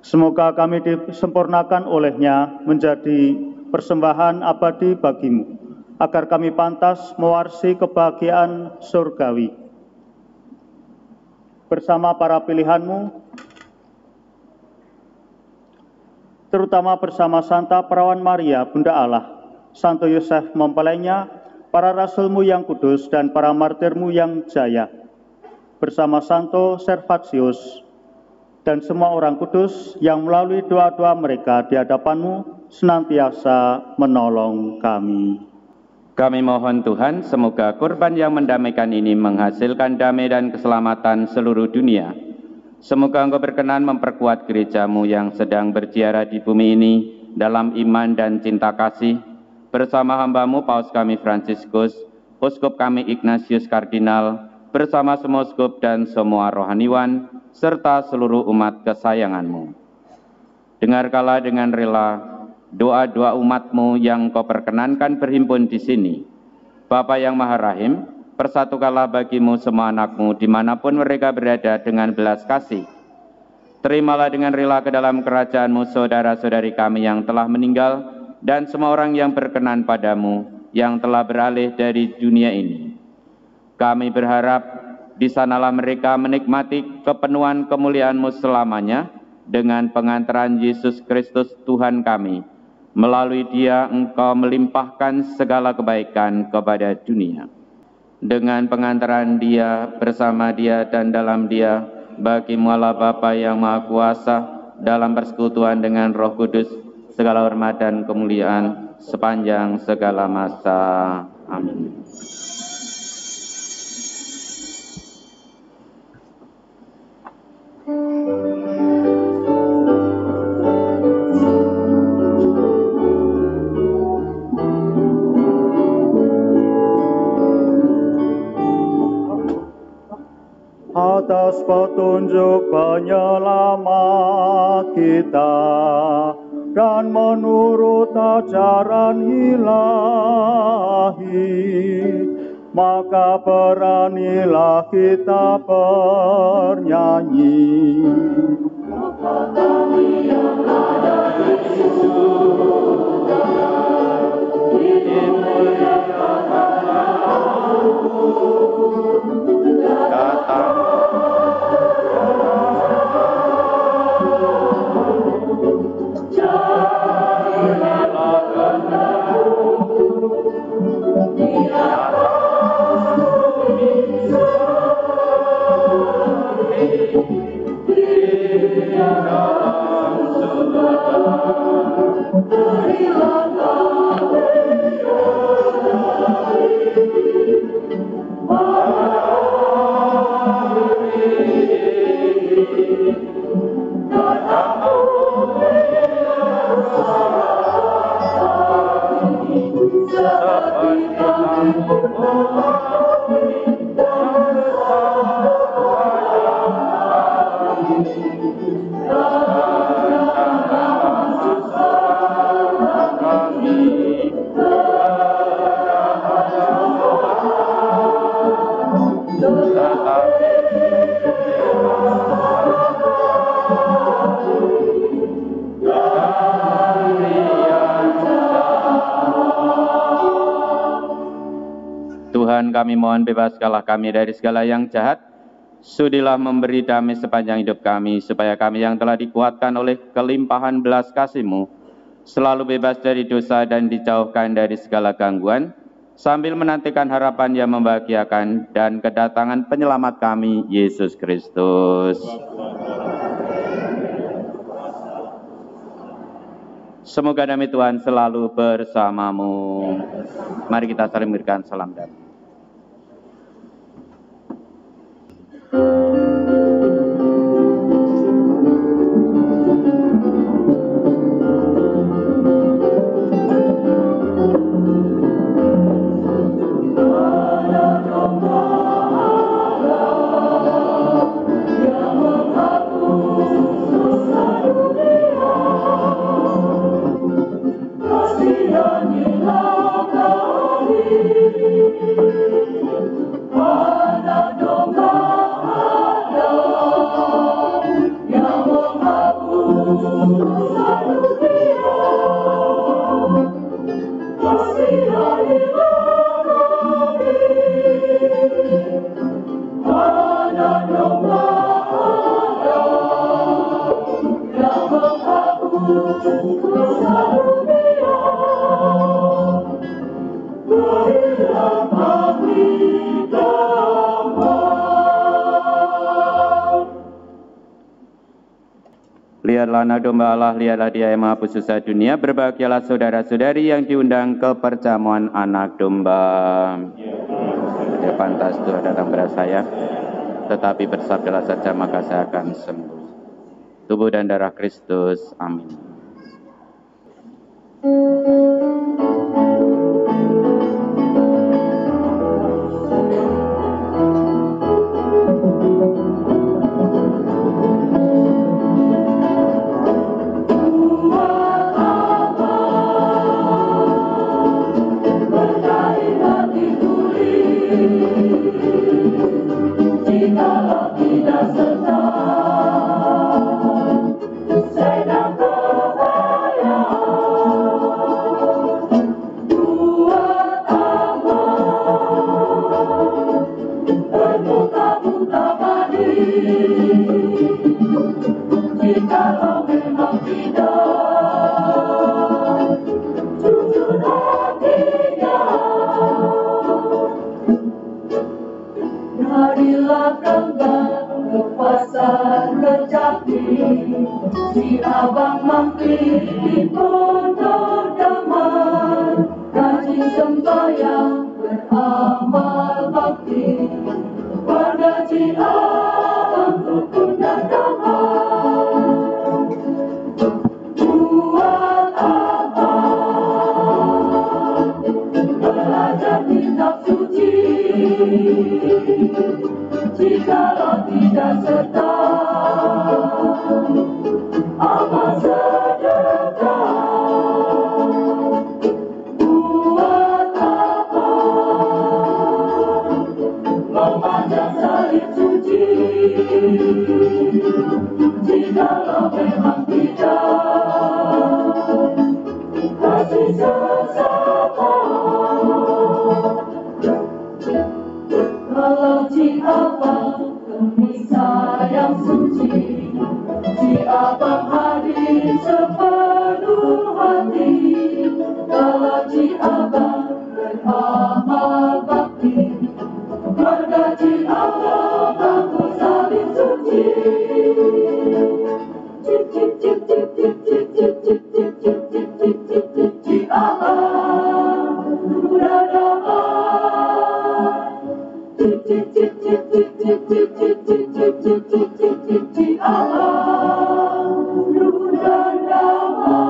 Semoga kami disempurnakan oleh-Nya menjadi persembahan abadi bagi-Mu, agar kami pantas mewarisi kebahagiaan surgawi. Bersama para pilihan-Mu, terutama bersama Santa Perawan Maria, Bunda Allah, Santo Yosef mempelainya, para rasul-Mu yang kudus, dan para martir-Mu yang jaya, bersama Santo Servatius, dan semua orang kudus yang melalui doa-doa mereka di hadapan-Mu senantiasa menolong kami. Kami mohon Tuhan, semoga kurban yang mendamaikan ini menghasilkan damai dan keselamatan seluruh dunia. Semoga Engkau berkenan memperkuat gereja-Mu yang sedang berziarah di bumi ini dalam iman dan cinta kasih, bersama hamba-Mu Paus kami Fransiskus, Uskup kami Ignatius Kardinal, bersama semua uskup dan semua rohaniwan, serta seluruh umat kesayangan-Mu. Dengarkanlah dengan rela doa-doa umat-Mu yang Kau perkenankan berhimpun di sini. Bapa yang Maha Rahim, persatukanlah bagi-Mu semua anak-Mu dimanapun mereka berada dengan belas kasih. Terimalah dengan rela ke dalam kerajaan-Mu saudara-saudari kami yang telah meninggal, dan semua orang yang berkenan pada-Mu, yang telah beralih dari dunia ini. Kami berharap di sanalah mereka menikmati kepenuhan kemuliaan-Mu selamanya, dengan pengantaran Yesus Kristus Tuhan kami. Melalui Dia Engkau melimpahkan segala kebaikan kepada dunia. Dengan pengantaran Dia, bersama Dia, dan dalam Dia, bagi-Mu Allah Bapa yang Maha Kuasa, dalam persekutuan dengan Roh Kudus, segala hormat dan kemuliaan sepanjang segala masa. Amin. atas petunjuk penyelamat kita dan menurut ajaran ilahi, maka beranilah kita bernyanyi. Bapa kami yang ada di surga, dimuliakan namamu, datang jadilah kehendakmu di atas bumi di dalam surga. Berilah kami Tuhan, kami mohon bebaskanlah kami dari segala yang jahat. Sudilah memberi damai sepanjang hidup kami, supaya kami yang telah dikuatkan oleh kelimpahan belas kasih-Mu selalu bebas dari dosa dan dijauhkan dari segala gangguan, sambil menantikan harapan yang membahagiakan dan kedatangan penyelamat kami, Yesus Kristus. Semoga damai Tuhan selalu bersamamu. Mari kita saling memberikan salam damai. Lihatlah anak domba Allah, lihatlah Dia yang maha pensusah dunia. Berbahagialah saudara-saudari yang diundang ke perjamuan anak domba. Tidak pantas Tuhan datang kepada saya, tetapi bersabdalah saja maka saya akan sembuh. Tubuh dan darah Kristus. Amin. Si abang mampir di pondok damai, rajin sembahyang beramal bakti, pada si abang rukun dan damai. Buat apa belajar kitab suci, jika jikalau tidak serta amal sedekah. Buat apa memandang salib suci jikalau memang tidak kasih sesama. Kalau Cik Abang gemisah yang suci, Cik Abang hadir sepenuh hati. Kalau Cik Abang beramal bakti, keluarga Cik Abang bangku salib suci. Cik cik cik cik cik cik cik cik cik cik cik cik cik cik Cik Abang udah damai. Cik cik cik cik cik cik cik cik cik cik cik cik cik cik Cik Abang udah damai.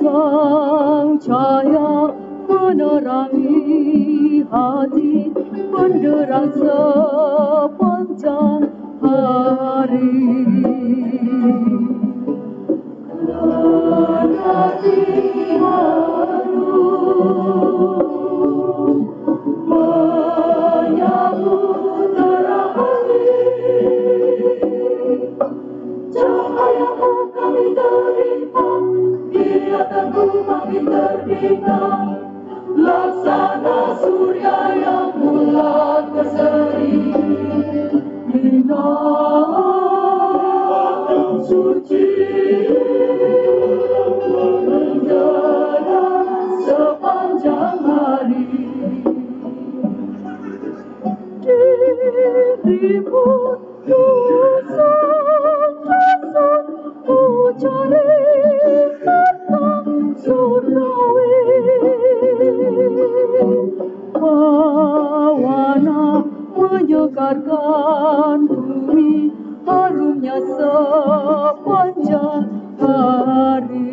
Sang cahaya menerangi hati benderang sepanjang hari. Hati haru menyambut terang hari. Cahayamu kami terima, biarkanku makin terbina, laksana surya yang bulat berseri. Bina suci menjana sepanjang hari. Dirimu Tuhan ku cari tentang surgawi. Awana menyegarkan bumi, harumnya sepanjang hari.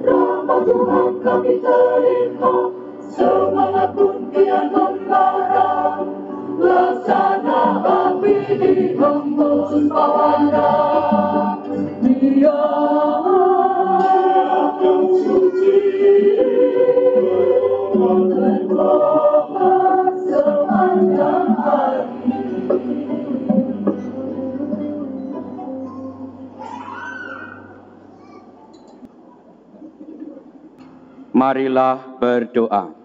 Rahmat Tuhan kami terima, semangat pun kian membara, laksana api dihembus bawana. Dia yang suci berkobar sepanjang hari. Marilah berdoa.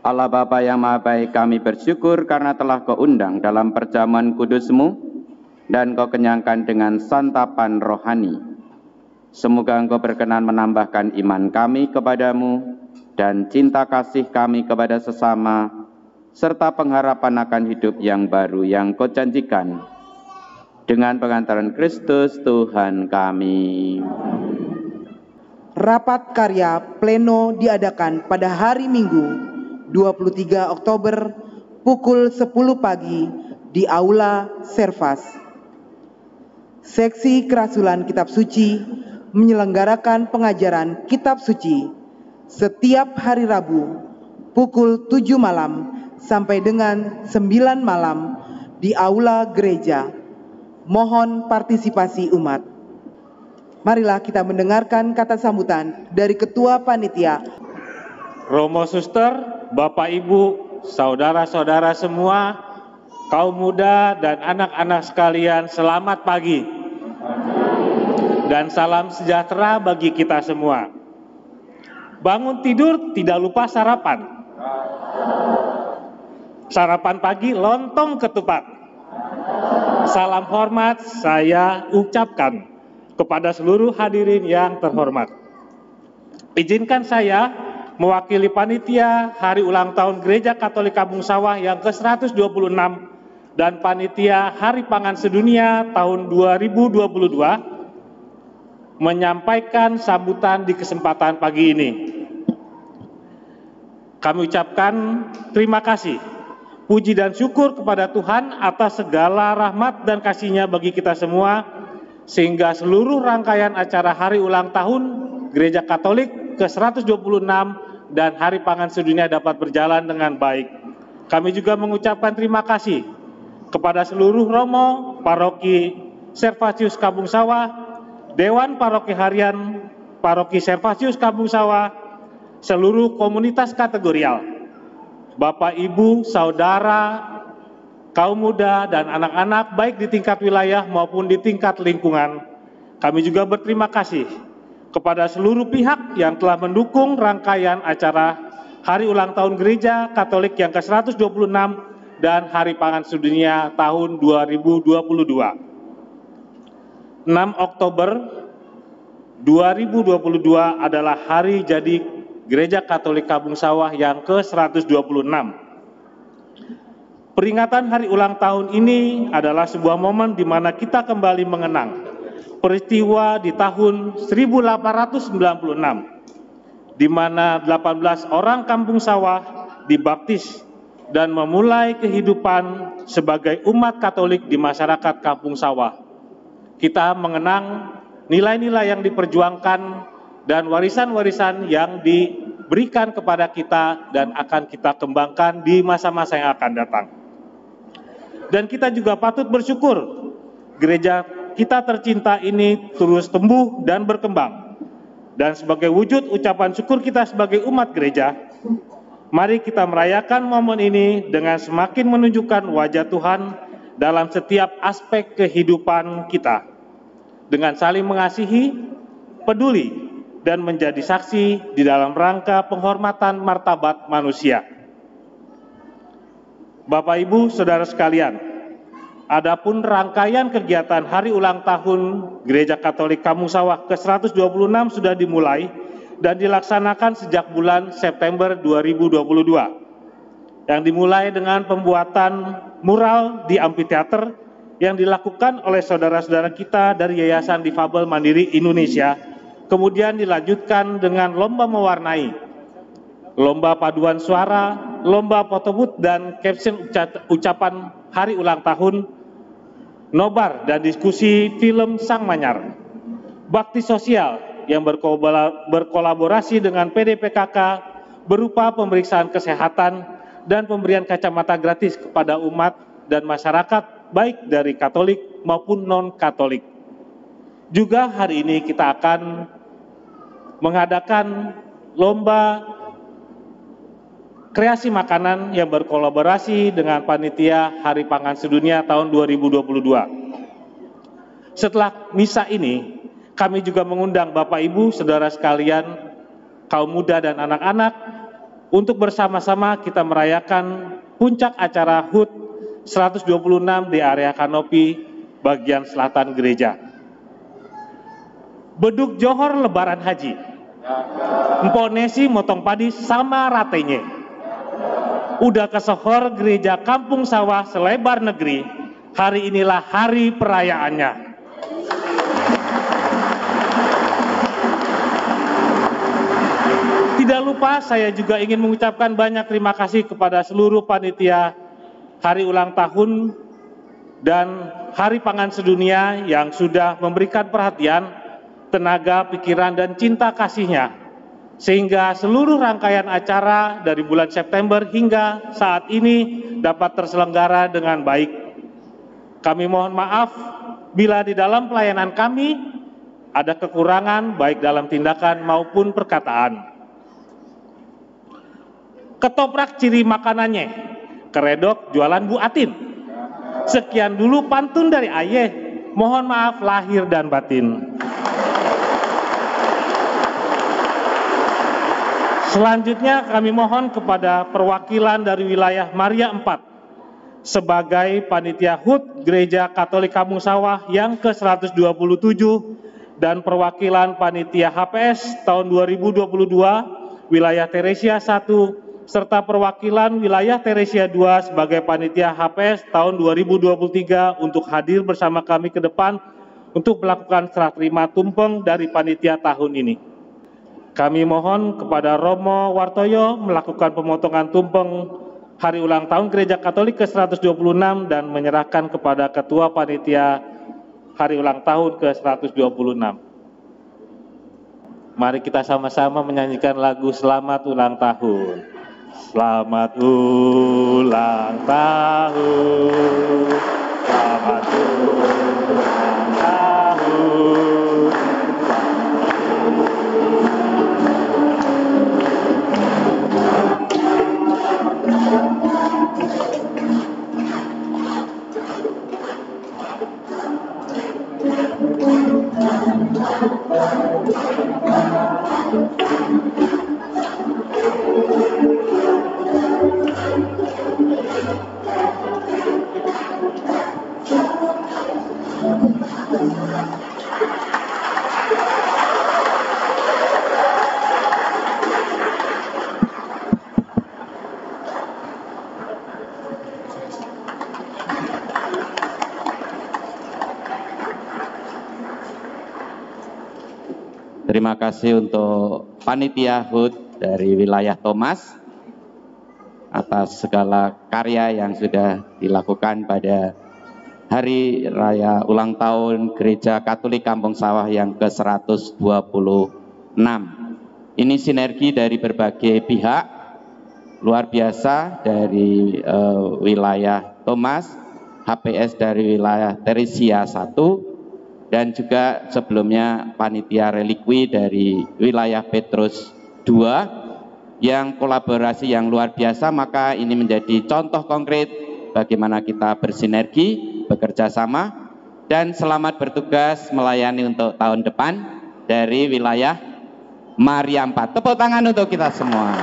Allah Bapa yang Maha Baik, kami bersyukur karena telah Kau undang dalam perjamuan kudus-Mu dan Kau kenyangkan dengan santapan rohani. Semoga Engkau berkenan menambahkan iman kami kepadamu dan cinta kasih kami kepada sesama, serta pengharapan akan hidup yang baru yang Kau janjikan. Dengan pengantaran Kristus Tuhan kami. Rapat karya pleno diadakan pada hari Minggu 23 Oktober pukul 10 pagi di Aula Servas. Seksi Kerasulan Kitab Suci menyelenggarakan pengajaran Kitab Suci setiap hari Rabu pukul 7 malam sampai dengan 9 malam di Aula Gereja. Mohon partisipasi umat. Marilah kita mendengarkan kata sambutan dari Ketua Panitia. Romo Suster, Bapak Ibu, saudara-saudara semua, kaum muda dan anak-anak sekalian, selamat pagi. Dan salam sejahtera bagi kita semua. Bangun tidur tidak lupa sarapan. sarapan pagi lontong ketupat. Salam hormat saya ucapkan kepada seluruh hadirin yang terhormat. Izinkan saya mewakili panitia Hari Ulang Tahun Gereja Katolik Kampung Sawah yang ke-126 dan panitia Hari Pangan Sedunia tahun 2022 menyampaikan sambutan di kesempatan pagi ini. Kami ucapkan terima kasih, puji dan syukur kepada Tuhan atas segala rahmat dan kasih-Nya bagi kita semua, sehingga seluruh rangkaian acara Hari Ulang Tahun Gereja Katolik ke-126 dan Hari Pangan Sedunia dapat berjalan dengan baik. Kami juga mengucapkan terima kasih kepada seluruh romo, paroki Servasius Kampung Sawah, Dewan Paroki Harian Paroki Servasius Kampung Sawah, seluruh komunitas kategorial, Bapak, Ibu, Saudara, kaum muda, dan anak-anak baik di tingkat wilayah maupun di tingkat lingkungan. Kami juga berterima kasih kepada seluruh pihak yang telah mendukung rangkaian acara Hari Ulang Tahun Gereja Katolik yang ke-126 dan Hari Pangan Sedunia tahun 2022. 6 Oktober 2022 adalah hari jadi Gereja Katolik Kampung Sawah yang ke-126. Peringatan Hari Ulang Tahun ini adalah sebuah momen di mana kita kembali mengenang peristiwa di tahun 1896, di mana 18 orang kampung sawah dibaptis dan memulai kehidupan sebagai umat Katolik di masyarakat kampung sawah. Kita mengenang nilai-nilai yang diperjuangkan dan warisan-warisan yang diberikan kepada kita dan akan kita kembangkan di masa-masa yang akan datang. Dan kita juga patut bersyukur gereja kita tercinta ini terus tumbuh dan berkembang. Dan sebagai wujud ucapan syukur kita sebagai umat gereja, mari kita merayakan momen ini dengan semakin menunjukkan wajah Tuhan dalam setiap aspek kehidupan kita, dengan saling mengasihi, peduli, dan menjadi saksi di dalam rangka penghormatan martabat manusia. Bapak, Ibu, Saudara sekalian, adapun rangkaian kegiatan Hari Ulang Tahun Gereja Katolik Kampung Sawah ke-126 sudah dimulai dan dilaksanakan sejak bulan September 2022, yang dimulai dengan pembuatan mural di amphitheater yang dilakukan oleh saudara-saudara kita dari Yayasan Difabel Mandiri Indonesia, kemudian dilanjutkan dengan lomba mewarnai, lomba paduan suara, lomba foto booth, dan caption ucapan Hari Ulang Tahun, nobar dan diskusi film Sang Manyar, bakti sosial yang berkolaborasi dengan PDPKK berupa pemeriksaan kesehatan dan pemberian kacamata gratis kepada umat dan masyarakat baik dari Katolik maupun non-Katolik. Juga hari ini kita akan mengadakan lomba kreasi makanan yang berkolaborasi dengan panitia Hari Pangan Sedunia tahun 2022. Setelah misa ini, kami juga mengundang Bapak, Ibu, Saudara sekalian, kaum muda dan anak-anak untuk bersama-sama kita merayakan puncak acara HUT 126 di area kanopi bagian selatan gereja. Beduk Johor Lebaran Haji, Mponesi motong padi sama ratenya. Udah kesohor gereja Kampung Sawah selebar negeri, hari inilah hari perayaannya. Tidak lupa saya juga ingin mengucapkan banyak terima kasih kepada seluruh panitia Hari Ulang Tahun dan Hari Pangan Sedunia yang sudah memberikan perhatian, tenaga, pikiran, dan cinta kasihnya, sehingga seluruh rangkaian acara dari bulan September hingga saat ini dapat terselenggara dengan baik. Kami mohon maaf bila di dalam pelayanan kami ada kekurangan baik dalam tindakan maupun perkataan. Ketoprak ciri makanannya, keredok jualan Bu Atin. Sekian dulu pantun dari Ayeh, mohon maaf lahir dan batin. Selanjutnya kami mohon kepada perwakilan dari wilayah Maria 4 sebagai panitia HUT Gereja Katolik Kampung Sawah yang ke-127 dan perwakilan panitia HPS tahun 2022 wilayah Teresia 1 serta perwakilan wilayah Teresia 2 sebagai panitia HPS tahun 2023 untuk hadir bersama kami ke depan untuk melakukan serah terima tumpeng dari panitia tahun ini. Kami mohon kepada Romo Wartoyo melakukan pemotongan tumpeng hari ulang tahun Gereja Katolik ke-126 dan menyerahkan kepada Ketua Panitia hari ulang tahun ke-126. Mari kita sama-sama menyanyikan lagu Selamat Ulang Tahun. Selamat ulang tahun, selamat ulang tahun. Terima kasih untuk panitia HUT dari wilayah Thomas atas segala karya yang sudah dilakukan pada Hari Raya Ulang Tahun Gereja Katolik Kampung Sawah yang ke-126. Ini sinergi dari berbagai pihak, luar biasa dari wilayah Thomas, HPS dari wilayah Teresia 1, dan juga sebelumnya panitia relikwi dari wilayah Petrus 2 yang kolaborasi yang luar biasa. Maka ini menjadi contoh konkret bagaimana kita bersinergi, bekerja sama, dan selamat bertugas melayani untuk tahun depan dari wilayah Maria 4. Tepuk tangan untuk kita semua.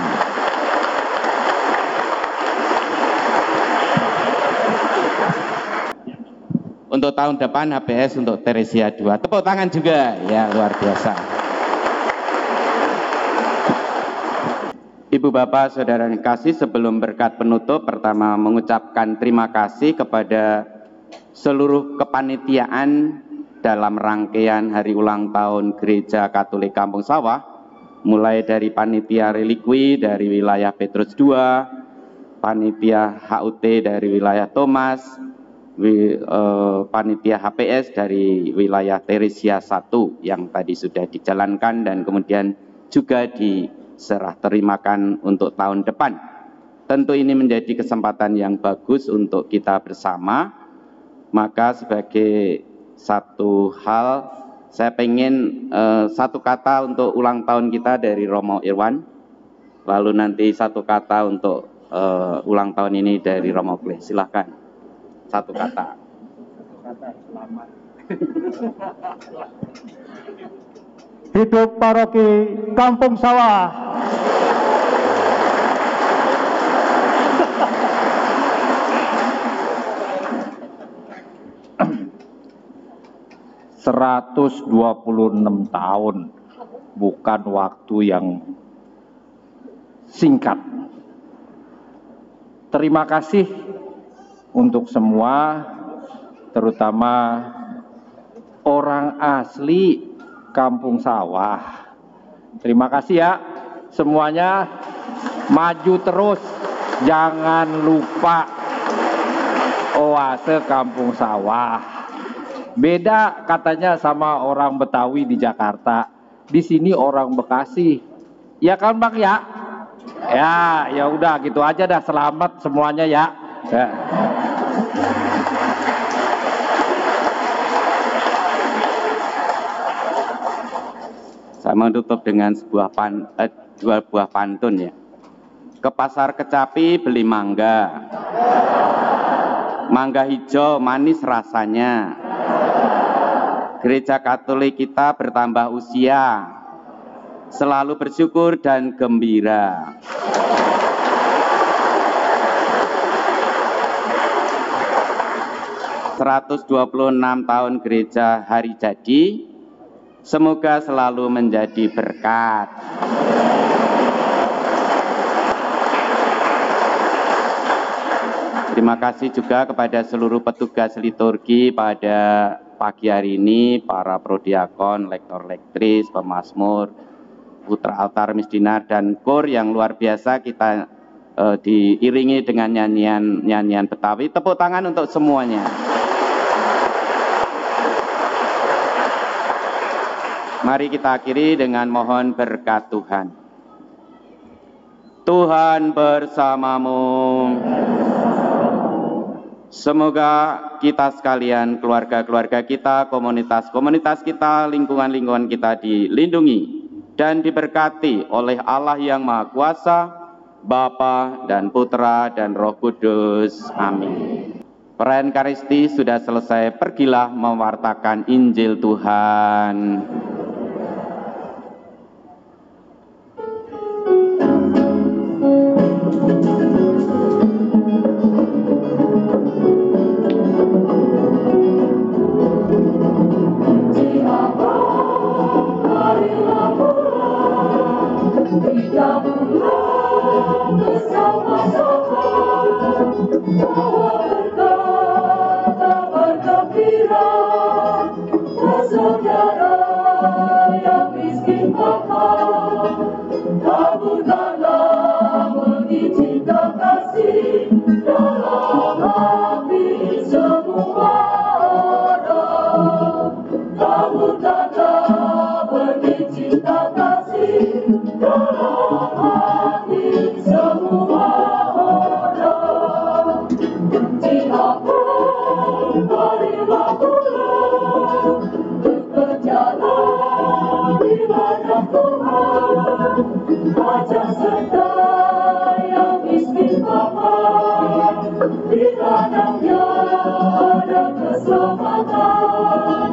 Untuk tahun depan HPS untuk Teresia 2. Tepuk tangan juga, ya luar biasa. Ibu Bapak Saudara yang kasih, sebelum berkat penutup, pertama mengucapkan terima kasih kepada seluruh kepanitiaan dalam rangkaian Hari Ulang Tahun Gereja Katolik Kampung Sawah, mulai dari panitia relikwi dari wilayah Petrus 2, panitia HUT dari wilayah Thomas, panitia HPS dari wilayah Teresia 1 yang tadi sudah dijalankan dan kemudian juga diserah terimakan untuk tahun depan. Tentu ini menjadi kesempatan yang bagus untuk kita bersama. Maka sebagai satu hal, saya pengen satu kata untuk ulang tahun kita dari Romo Irwan, lalu nanti satu kata untuk ulang tahun ini dari Romo Ple. Silahkan. Satu kata. Selamat. Hidup Paroki Kampung Sawah. tahun, bukan waktu yang singkat. Terima kasih untuk semua, terutama orang asli Kampung Sawah. Terima kasih ya semuanya, maju terus, jangan lupa oase Kampung Sawah. Beda katanya sama orang Betawi di Jakarta, di sini orang Bekasi, ya kan Bang ya? Ya udah gitu aja dah, selamat semuanya ya. Saya menutup dengan dua buah pantun ya. Ke pasar kecapi beli mangga, mangga hijau manis rasanya. Gereja Katolik kita bertambah usia, selalu bersyukur dan gembira. ...126 tahun gereja hari jadi, semoga selalu menjadi berkat. Terima kasih juga kepada seluruh petugas liturgi pada pagi hari ini, para prodiakon, lektor lektris, pemazmur, putra altar misdinar, dan kor yang luar biasa kita diiringi dengan nyanyian Betawi. Tepuk tangan untuk semuanya. Mari kita akhiri dengan mohon berkat Tuhan. Tuhan bersamamu. Semoga kita sekalian, keluarga-keluarga kita, komunitas-komunitas kita, lingkungan-lingkungan kita dilindungi dan diberkati oleh Allah yang Maha Kuasa, Bapa dan Putra dan Roh Kudus. Amin. Perayaan Ekaristi sudah selesai, pergilah mewartakan Injil Tuhan. Di dalamnya ada keselamatan,